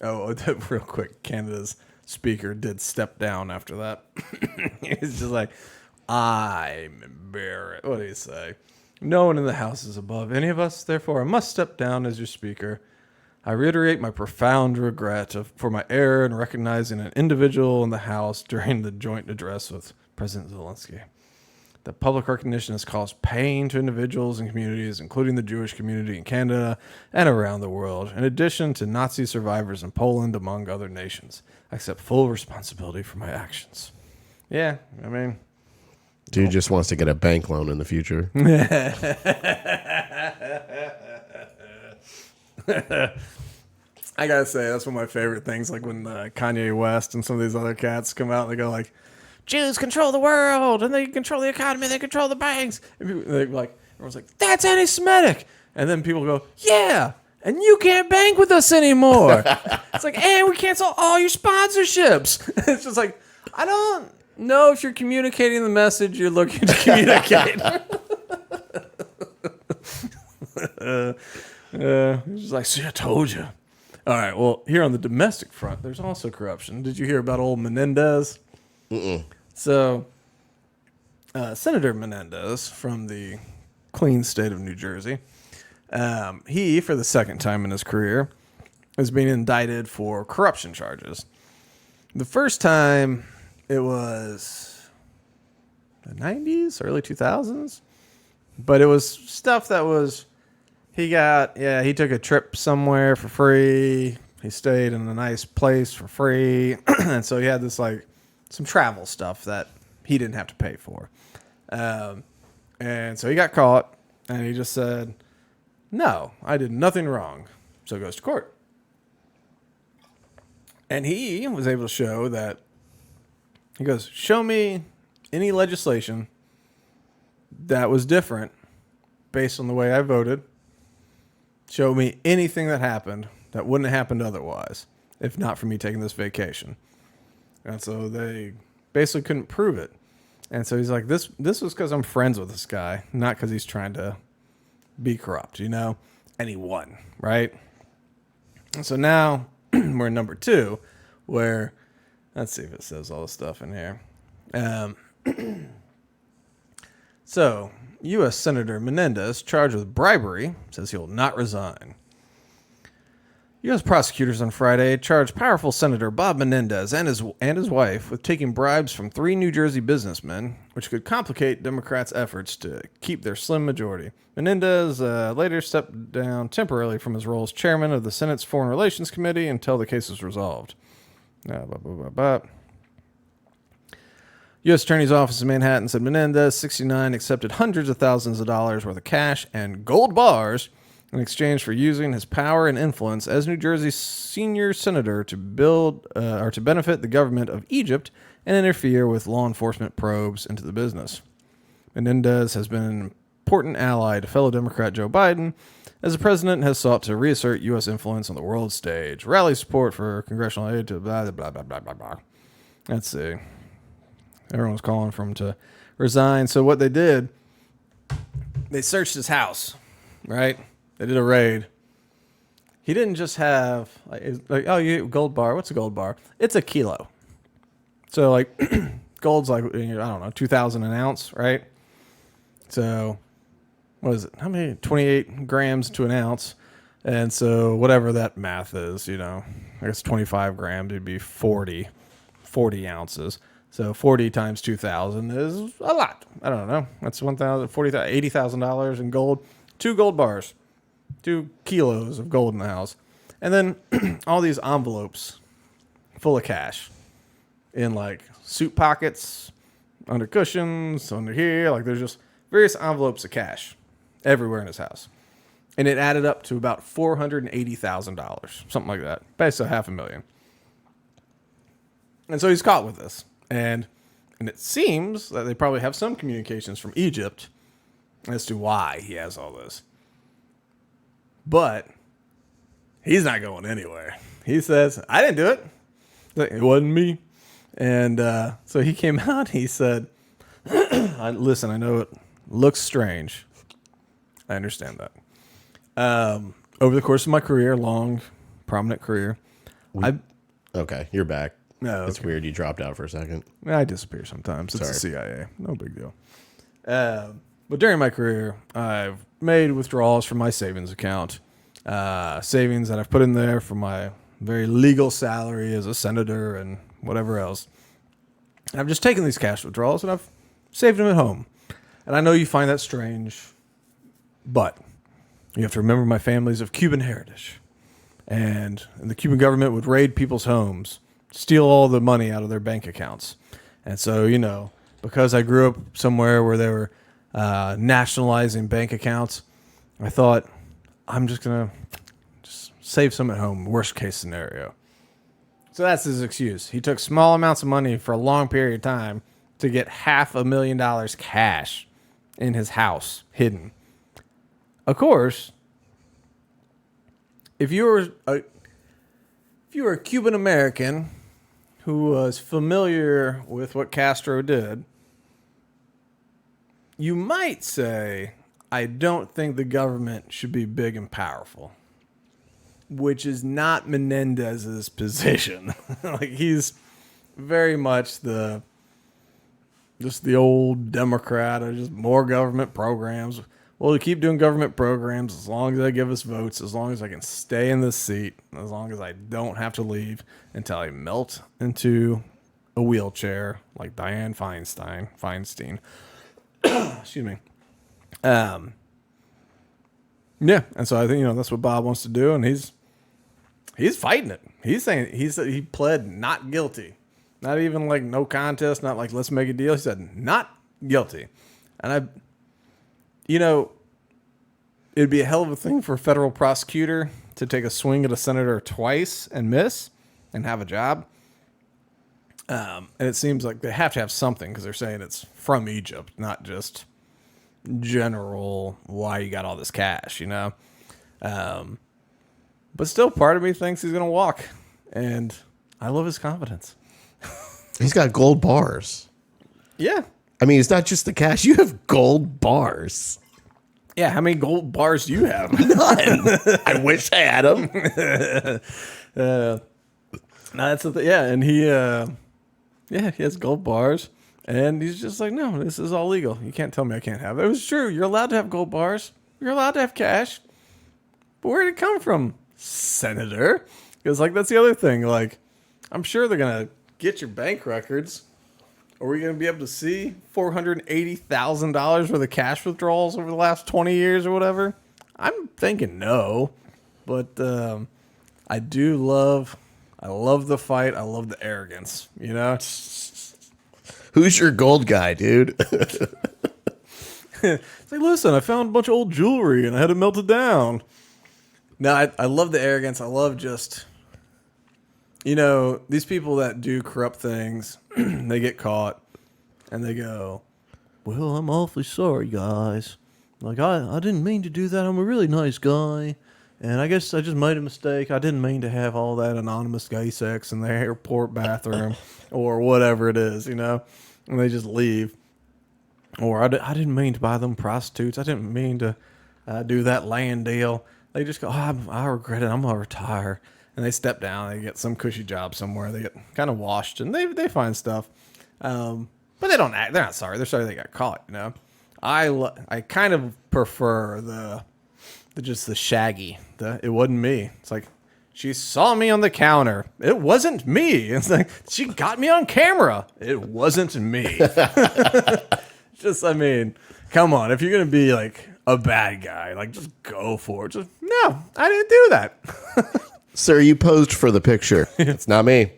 Real quick, Canada's speaker did step down after that. He's just like, I'm embarrassed. What did he say? No one in the House is above any of us, therefore I must step down as your speaker. I reiterate my profound regret for my error in recognizing an individual in the House during the joint address with President Zelenskyy. The public recognition has caused pain to individuals and communities, including the Jewish community in Canada and around the world, in addition to Nazi survivors in Poland, among other nations. I accept full responsibility for my actions. Yeah, I mean... Dude just wants to get a bank loan in the future. I gotta say, that's one of my favorite things, like when Kanye West and some of these other cats come out and they go like, Jews control the world, and they control the economy, they control the banks. And people, everyone's like, that's anti-Semitic. And then people go, yeah, and you can't bank with us anymore. It's like, and we cancel all your sponsorships. It's just like, I don't know if you're communicating the message you're looking to communicate. It's just like, see, I told you. All right, well, here on the domestic front, there's also corruption. Did you hear about old Menendez? Mm-mm. So, Senator Menendez from the clean state of New Jersey, he, for the second time in his career, is being indicted for corruption charges. The first time, it was the 90s, early 2000s, but it was stuff that was, he took a trip somewhere for free. He stayed in a nice place for free. And so he had this, like, some travel stuff that he didn't have to pay for. And so he got caught, and he just said, no, I did nothing wrong. So he goes to court. And he was able to show that, he goes, show me any legislation that was different based on the way I voted. Show me anything that happened that wouldn't have happened otherwise, if not for me taking this vacation. And so they basically couldn't prove it. And so he's like, this was because I'm friends with this guy, not because he's trying to be corrupt, And he won, right? And so now we're in number 2, where, let's see if it says all the stuff in here. So, U.S. Senator Menendez, charged with bribery, says he will not resign. U.S. prosecutors on Friday charged powerful Senator Bob Menendez and his wife with taking bribes from 3 New Jersey businessmen, which could complicate Democrats' efforts to keep their slim majority. Menendez later stepped down temporarily from his role as chairman of the Senate's Foreign Relations Committee until the case was resolved. U.S. Attorney's Office in Manhattan said Menendez, 69, accepted hundreds of thousands of dollars worth of cash and gold bars in exchange for using his power and influence as New Jersey's senior senator to benefit the government of Egypt and interfere with law enforcement probes into the business. Menendez has been an important ally to fellow Democrat Joe Biden, as the president has sought to reassert U.S. influence on the world stage, rally support for congressional aid to blah, blah, blah, blah, blah, blah. Let's see. Everyone's calling for him to resign. So what they did, they searched his house, right? They did a raid. He didn't just have, oh, you gold bar. What's a gold bar? It's a kilo. So, like, gold's like, I don't know, 2,000 an ounce, right? So, what is it? How many? 28 grams to an ounce. And so, whatever that math is, I guess 25 grams would be 40 ounces. So 40 times 2,000 is a lot. I don't know. That's $80,000 in gold. 2 gold bars. 2 kilos of gold in the house. And then all these envelopes full of cash in like suit pockets, under cushions, under here. Like there's just various envelopes of cash everywhere in his house. And it added up to about $480,000. Something like that. Basically $500,000. And so he's caught with this. And And it seems that they probably have some communications from Egypt as to why he has all this. But he's not going anywhere. He says, I didn't do it. It wasn't me. And so he came out. He said, listen, I know it looks strange. I understand that. Over the course of my career, long, prominent career, Okay, you're back. No, It's okay. weird. You dropped out for a second. I disappear sometimes. It's Sorry. the CIA. No big deal. But during my career, I've made withdrawals from my savings account. Savings that I've put in there for my very legal salary as a senator and whatever else. And I've just taken these cash withdrawals and I've saved them at home. And I know you find that strange, but you have to remember my family's of Cuban heritage. And the Cuban government would raid people's homes, steal all the money out of their bank accounts. And so, you know, because I grew up somewhere where they were nationalizing bank accounts, I thought, I'm just going to just save some at home, worst case scenario. So that's his excuse. He took small amounts of money for a long period of time to get $500,000 cash in his house hidden. Of course, if you were a Cuban American who was familiar with what Castro did, you might say, I don't think the government should be big and powerful, which is not Menendez's position. Like, he's very much just the old Democrat, or just more government programs. Well, to keep doing government programs as long as they give us votes, as long as I can stay in this seat, as long as I don't have to leave until I melt into a wheelchair like Dianne Feinstein. Excuse me. Yeah, and so I think, you know, that's what Bob wants to do, and he's fighting it. He's saying he pled not guilty. Not even like no contest, not like let's make a deal. He said not guilty. And you know, it'd be a hell of a thing for a federal prosecutor to take a swing at a senator twice and miss and have a job. And it seems like they have to have something because they're saying it's from Egypt, not just general why you got all this cash, you know? But still, part of me thinks he's going to walk. And I love his confidence. He's got gold bars. Yeah. I mean, it's not just the cash. You have gold bars. Yeah, how many gold bars do you have? None. I wish I had them. No, that's the thing. Yeah, and he has gold bars, and he's just like, no, this is all legal. You can't tell me I can't have it. It was true. You're allowed to have gold bars. You're allowed to have cash. But where did it come from, Senator? Because, like, that's the other thing. Like, I'm sure they're going to get your bank records. Are we going to be able to see $480,000 worth of cash withdrawals over the last 20 years or whatever? I'm thinking no. But I love the fight. I love the arrogance, you know? Who's your gold guy, dude? It's like, listen, I found a bunch of old jewelry and I had it melted down. No, I love the arrogance. I love just, you know, these people that do corrupt things, they get caught and they go, well, I'm awfully sorry, guys. Like, I didn't mean to do that. I'm a really nice guy. And I guess I just made a mistake. I didn't mean to have all that anonymous gay sex in the airport bathroom or whatever it is, you know? And they just leave. Or I didn't mean to buy them prostitutes. I didn't mean to do that land deal. They just go, I regret it. I'm going to retire. And they step down. They get some cushy job somewhere. They get kind of washed and they find stuff. But they don't act. They're not sorry. They're sorry they got caught, you know? I kind of prefer the shaggy. It wasn't me. It's like, she saw me on the counter. It wasn't me. It's like, she got me on camera. It wasn't me. Just, I mean, come on. If you're going to be like a bad guy, like, just go for it. Just, no, I didn't do that. Sir, you posed for the picture. It's not me.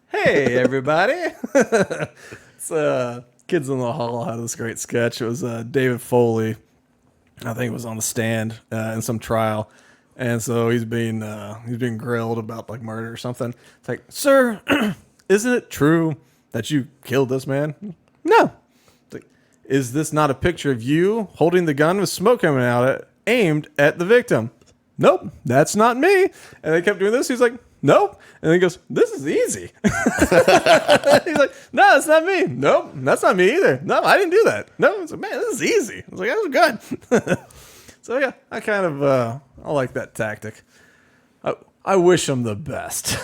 Hey, everybody. Kids in the Hall had this great sketch. It was David Foley. I think it was on the stand in some trial. And so he's being grilled about like murder or something. It's like, sir, isn't it true that you killed this man? No. It's like, is this not a picture of you holding the gun with smoke coming out aimed at the victim? Nope, that's not me. And they kept doing this. He's like, nope. And then he goes, this is easy. He's like, no, it's not me. Nope, that's not me either. No, I didn't do that. No, it's like, man, this is easy. I was like, that was good. So yeah, I kind of, I like that tactic. I wish him the best.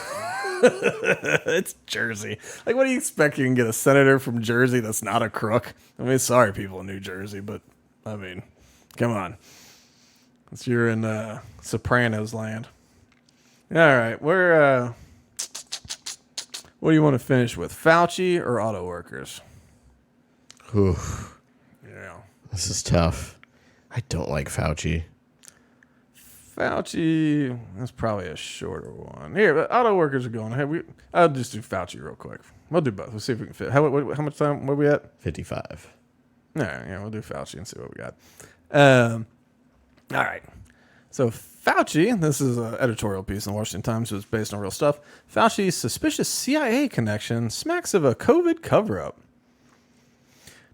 It's Jersey. Like, what do you expect? You can get a senator from Jersey that's not a crook? I mean, sorry, people in New Jersey, but I mean, come on. You're in Sopranos land. All right, what do you want to finish with? Fauci or auto workers? Oof. Yeah. This is tough. I don't like Fauci. Fauci, that's probably a shorter one. Here, but auto workers are going. Hey, I'll just do Fauci real quick. We'll do both. We'll see if we can fit. How much time? Where are we at? 55. All right, yeah, we'll do Fauci and see what we got. All right. So Fauci, this is an editorial piece in the Washington Times, so it's based on real stuff. Fauci's suspicious CIA connection smacks of a COVID cover-up.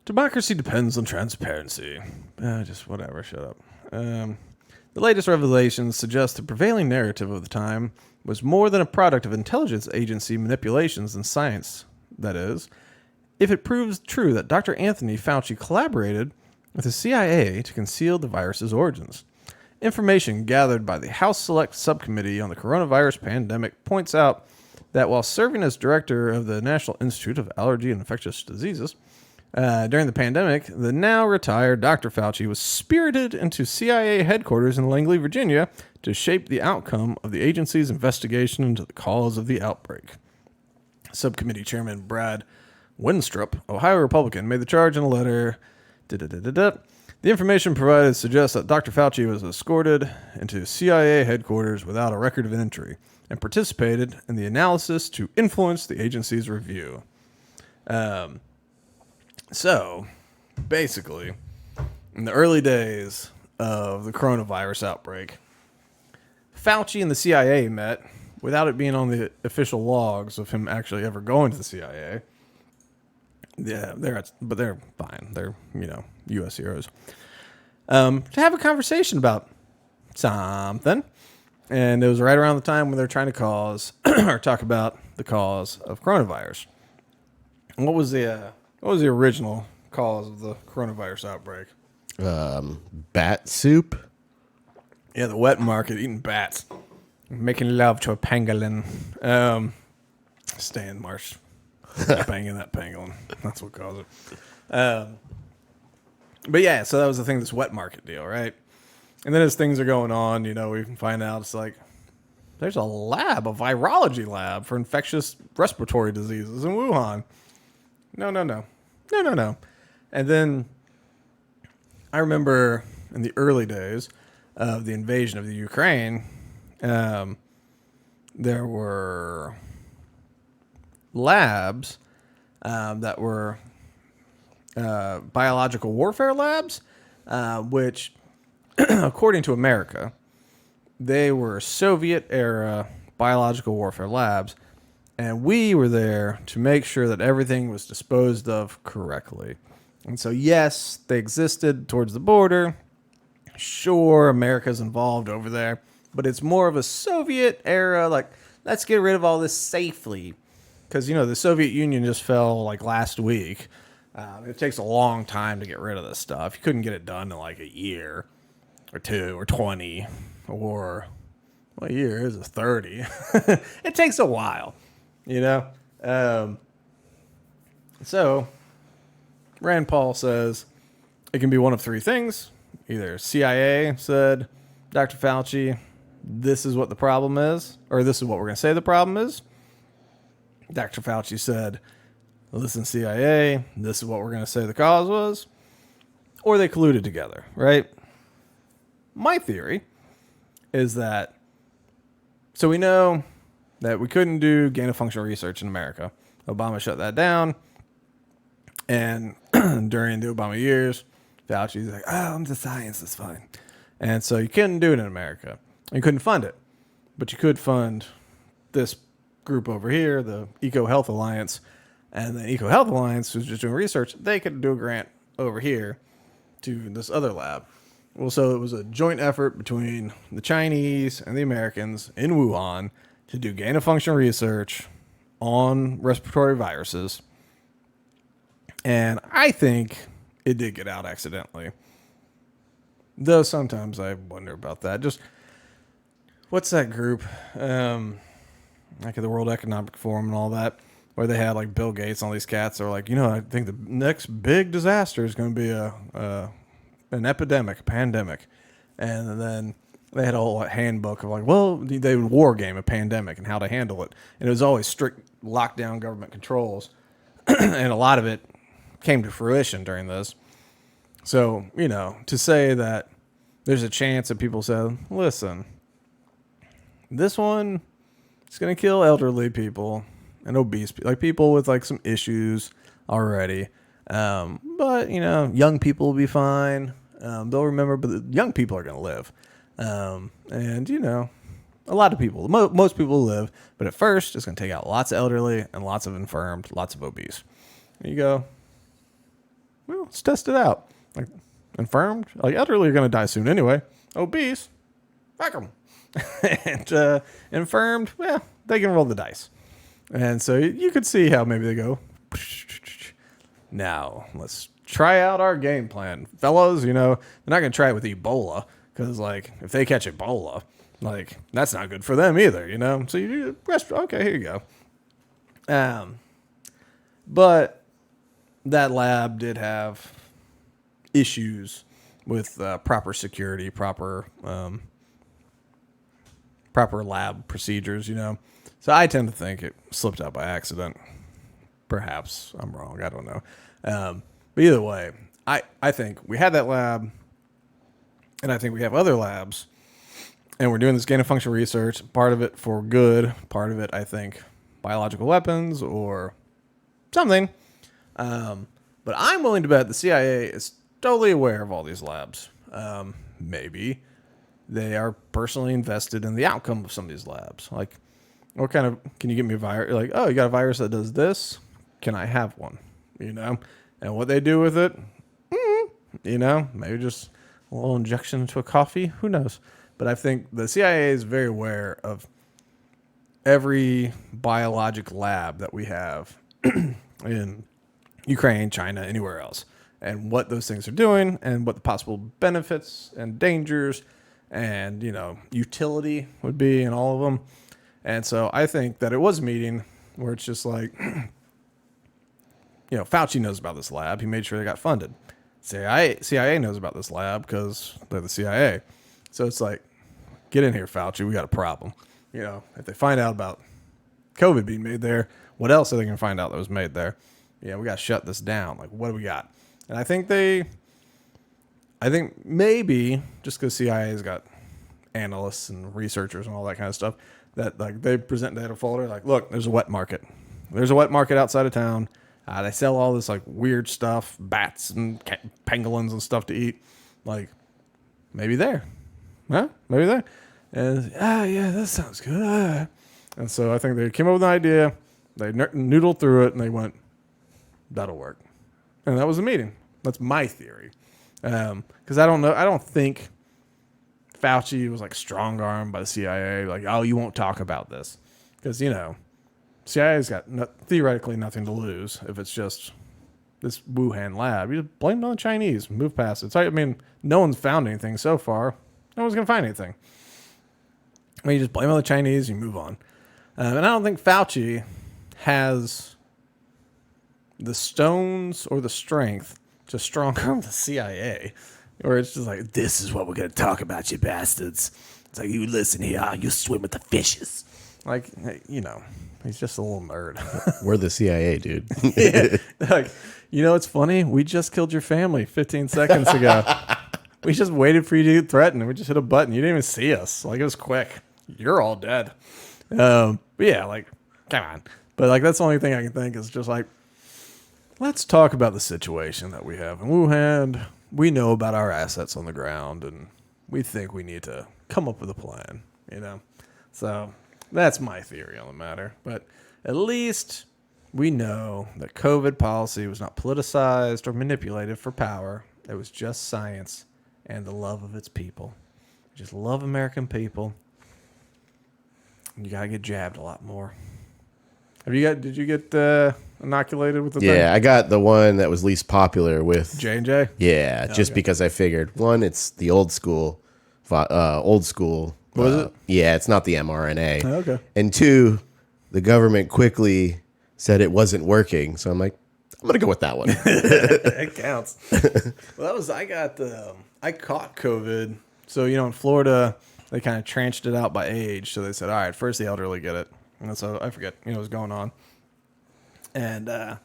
Democracy depends on transparency. Just whatever, shut up. The latest revelations suggest the prevailing narrative of the time was more than a product of intelligence agency manipulations than science. That is, if it proves true that Dr. Anthony Fauci collaborated with the CIA to conceal the virus's origins. Information gathered by the House Select Subcommittee on the Coronavirus Pandemic points out that while serving as director of the National Institute of Allergy and Infectious Diseases, during the pandemic, the now retired Dr. Fauci was spirited into CIA headquarters in Langley, Virginia, to shape the outcome of the agency's investigation into the cause of the outbreak. Subcommittee Chairman Brad Winstrup, Ohio Republican, made the charge in a letter. The information provided suggests that Dr. Fauci was escorted into CIA headquarters without a record of entry and participated in the analysis to influence the agency's review. So, basically, in the early days of the coronavirus outbreak, Fauci and the CIA met without it being on the official logs of him actually ever going to the CIA. Yeah, they're fine. They're, U.S. heroes. To have a conversation about something. And it was right around the time when they're trying to talk about the cause of coronavirus. And what was the original cause of the coronavirus outbreak? Bat soup? Yeah, the wet market, eating bats. Making love to a pangolin. Stay in marsh. Banging that pangolin. That's what caused it. But yeah, so that was the thing, this wet market deal, right? And then as things are going on, we can find out it's like, there's a virology lab for infectious respiratory diseases in Wuhan. No. And then I remember in the early days of the invasion of the Ukraine, there were labs that were biological warfare labs, which, according to America, they were Soviet-era biological warfare labs, and we were there to make sure that everything was disposed of correctly. And so, yes, they existed towards the border. Sure, America's involved over there, but it's more of a Soviet era, like, let's get rid of all this safely. Because, the Soviet Union just fell, like, last week. It takes a long time to get rid of this stuff. You couldn't get it done in, like, a year or 2 or 20 or, what year is it, 30. It takes a while, So, Rand Paul says it can be one of three things. Either CIA said, Dr. Fauci, this is what the problem is, or this is what we're going to say the problem is. Dr. Fauci said, listen, CIA, this is what we're going to say the cause was. Or they colluded together, right? My theory is that, so we know that we couldn't do gain-of-function research in America. Obama shut that down. And during the Obama years, Fauci's like, I'm the science, that's fine. And so you couldn't do it in America. You couldn't fund it. But you could fund this group over here, the Eco Health Alliance, And then EcoHealth Alliance, who's just doing research, they could do a grant over here to this other lab. Well, so it was a joint effort between the Chinese and the Americans in Wuhan to do gain-of-function research on respiratory viruses. And I think it did get out accidentally. Though sometimes I wonder about that. Just, what's that group? Like the World Economic Forum and all that, where they had like Bill Gates and all these cats are like, I think the next big disaster is going to be an epidemic, a pandemic. And then they had a whole handbook of like, well, they would war game a pandemic and how to handle it. And it was always strict lockdown government controls. And a lot of it came to fruition during this. So, to say that there's a chance that people said, listen, this one is going to kill elderly people and obese people, like people with like some issues already. But, young people will be fine. They'll remember, but the young people are going to live. And, a lot of people, most people live, but at first it's going to take out lots of elderly and lots of infirmed, lots of obese. And you go, well, let's test it out. Like infirmed, like elderly are going to die soon anyway. Obese, fuck them. And infirmed, well, they can roll the dice. And so you could see how maybe they go, now let's try out our game plan. Fellows, they're not going to try it with Ebola because, like, if they catch Ebola, like, that's not good for them either, So you do rest. Okay, here you go. But that lab did have issues with proper security, proper lab procedures, So I tend to think it slipped out by accident. Perhaps I'm wrong. I don't know. But either way, I think we had that lab, and I think we have other labs, and we're doing this gain-of-function research, part of it for good, part of it, I think, biological weapons or something. But I'm willing to bet the CIA is totally aware of all these labs. Maybe they are personally invested in the outcome of some of these labs. Like, what kind of, can you give me a virus? Like, oh, you got a virus that does this? Can I have one? And what they do with it, maybe just a little injection into a coffee. Who knows? But I think the CIA is very aware of every biologic lab that we have in Ukraine, China, anywhere else, and what those things are doing and what the possible benefits and dangers and, utility would be in all of them. And so I think that it was a meeting where it's just like, Fauci knows about this lab. He made sure they got funded. CIA knows about this lab because they're the CIA. So it's like, get in here, Fauci. We got a problem. If they find out about COVID being made there, what else are they going to find out that was made there? Yeah, we got to shut this down. Like, what do we got? And I think maybe just because CIA's got analysts and researchers and all that kind of stuff, that like they present data folder, like, look, there's a wet market. There's a wet market outside of town. They sell all this like weird stuff, bats and pangolins and stuff to eat. Like, maybe there. Huh? Maybe there. And, yeah, that sounds good. And so I think they came up with an idea. They noodled through it, and they went, that'll work. And that was the meeting. That's my theory. Because I don't know. I don't think Fauci was like strong-armed by the CIA. Like, oh, you won't talk about this. Because, CIA's got theoretically nothing to lose if it's just this Wuhan lab. You just blame it on the Chinese. Move past it. No one's found anything so far. No one's going to find anything. You just blame it on the Chinese, you move on. And I don't think Fauci has the stones or the strength to strong-arm the CIA. Or it's just like, this is what we're going to talk about, you bastards. It's like, you listen here, you swim with the fishes. Like, he's just a little nerd. We're the CIA, dude. Yeah. Like, it's funny? We just killed your family 15 seconds ago. We just waited for you to get threatened, and we just hit a button. You didn't even see us. Like, it was quick. You're all dead. But yeah, like, come on. But like, that's the only thing I can think is just like, let's talk about the situation that we have in Wuhan. We know about our assets on the ground, and we think we need to come up with a plan, So that's my theory on the matter. But at least we know that COVID policy was not politicized or manipulated for power. It was just science and the love of its people. Just love American people. You gotta get jabbed a lot more. Did you get inoculated with the thing? Yeah, I got the one that was least popular with J&J? Yeah, just because I figured, one, it's the old school. Was it? Yeah, it's not the mRNA. Oh, okay. And two, the government quickly said it wasn't working. So I'm like, I'm going to go with that one. It counts. Well, I caught COVID. So, in Florida, they kind of tranched it out by age. So they said, all right, first the elderly get it. And so I forget, what was going on. And I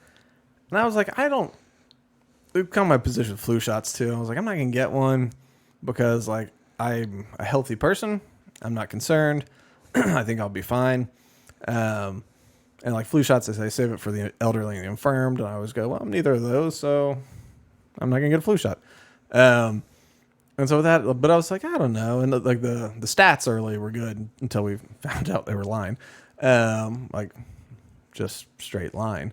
was like, it become my position with flu shots too. I was like, I'm not going to get one because like I'm a healthy person. I'm not concerned. I think I'll be fine. And like flu shots, they say save it for the elderly and the infirmed. And I always go, well, I'm neither of those, so I'm not going to get a flu shot. And so but I was like, I don't know. And the stats early were good until we found out they were lying. Like just straight line.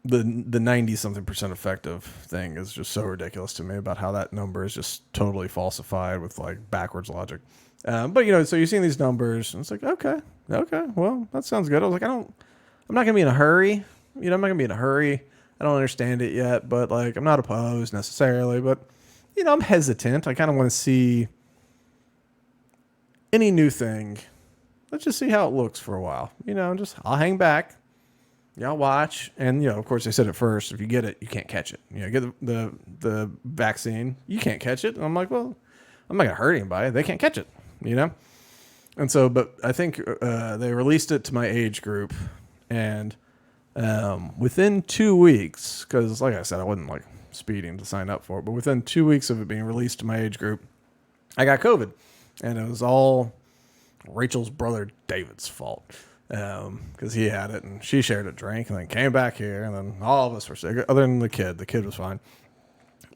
The 90-something% effective thing is just so ridiculous to me about how that number is just totally falsified with like backwards logic. But so you're seeing these numbers and it's like, okay, well, that sounds good. I was like, I'm not gonna be in a hurry. I'm not gonna be in a hurry. I don't understand it yet, but like, I'm not opposed necessarily, but I'm hesitant. I kind of want to see any new thing. Let's just see how it looks for a while. I'll hang back. Y'all watch, and of course they said it first. If you get it, you can't catch it. Get the vaccine, you can't catch it. And I'm like, well, I'm not gonna hurt anybody. They can't catch it, And so, but I think they released it to my age group, and within 2 weeks, because like I said, I wasn't like speeding to sign up for it, but within 2 weeks of it being released to my age group, I got COVID, and it was all Rachel's brother David's fault. Because he had it and she shared a drink and then came back here and then all of us were sick other than the kid. The kid was fine.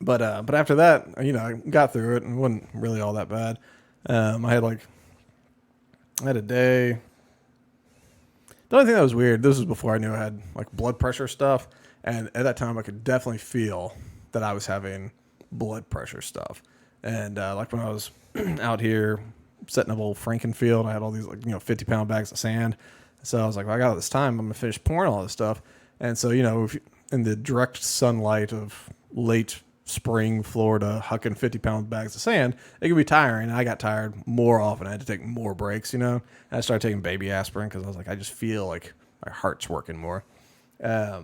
But after that, I got through it and it wasn't really all that bad. I had a day. The only thing that was weird, this was before I knew I had like blood pressure stuff. And at that time I could definitely feel that I was having blood pressure stuff. And like when I was out here setting up a little Frankenfield, I had all these 50-pound bags of sand. So I was like, well, I got all this time. I'm going to finish pouring all this stuff. And so, if in the direct sunlight of late spring Florida, hucking 50-pound bags of sand, it can be tiring. And I got tired more often. I had to take more breaks, And I started taking baby aspirin because I was like, I just feel like my heart's working more. I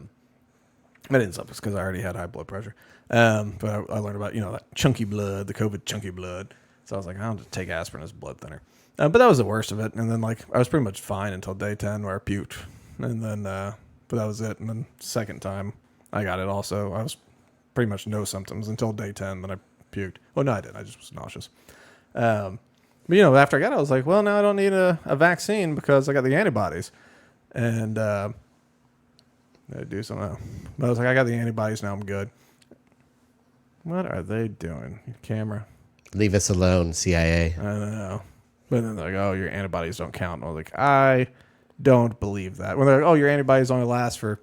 didn't stop because I already had high blood pressure. But I learned about, that chunky blood, the COVID chunky blood. So I was like, I'll just take aspirin as blood thinner. But that was the worst of it. And then I was pretty much fine until day 10 where I puked. And then, but that was it. And then second time I got it also. I was pretty much no symptoms until day 10. Then I puked. Well, no, I didn't. I just was nauseous. But after I got it, I was like, well, now I don't need a vaccine because I got the antibodies. And I do something. But I was like, I got the antibodies. Now I'm good. What are they doing? Camera. Leave us alone, CIA. I don't know. But then they're like, oh, your antibodies don't count. And I was like, I don't believe that. When they're like, oh, your antibodies only last for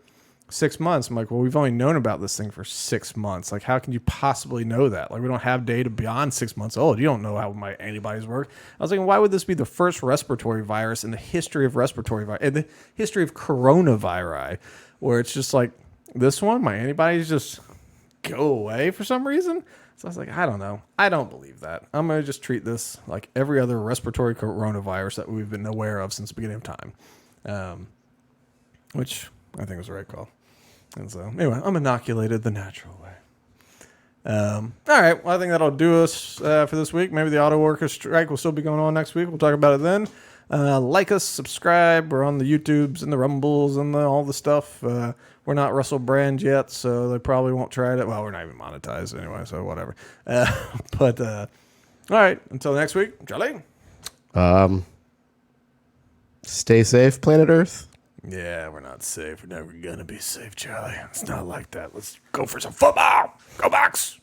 6 months. I'm like, well, we've only known about this thing for 6 months. Like, how can you possibly know that? Like, we don't have data beyond 6 months old. You don't know how my antibodies work. I was like, why would this be the first respiratory virus in the history of respiratory virus, in the history of coronavirus, where it's just like, this one, my antibodies just go away for some reason? So I was like, I don't know. I don't believe that. I'm going to just treat this like every other respiratory coronavirus that we've been aware of since the beginning of time, which I think was the right call. And so, anyway, I'm inoculated the natural way. All right. Well, I think that'll do us for this week. Maybe the auto worker strike will still be going on next week. We'll talk about it then. Like us, subscribe. We're on the YouTubes and the Rumbles and all the stuff. We're not Russell Brand yet, so they probably won't try it. Well, we're not even monetized anyway, so whatever. But all right, until next week, Charlie. Stay safe, planet Earth. Yeah, we're not safe. We're never gonna be safe, Charlie. It's not like that. Let's go for some football. Go Bucks!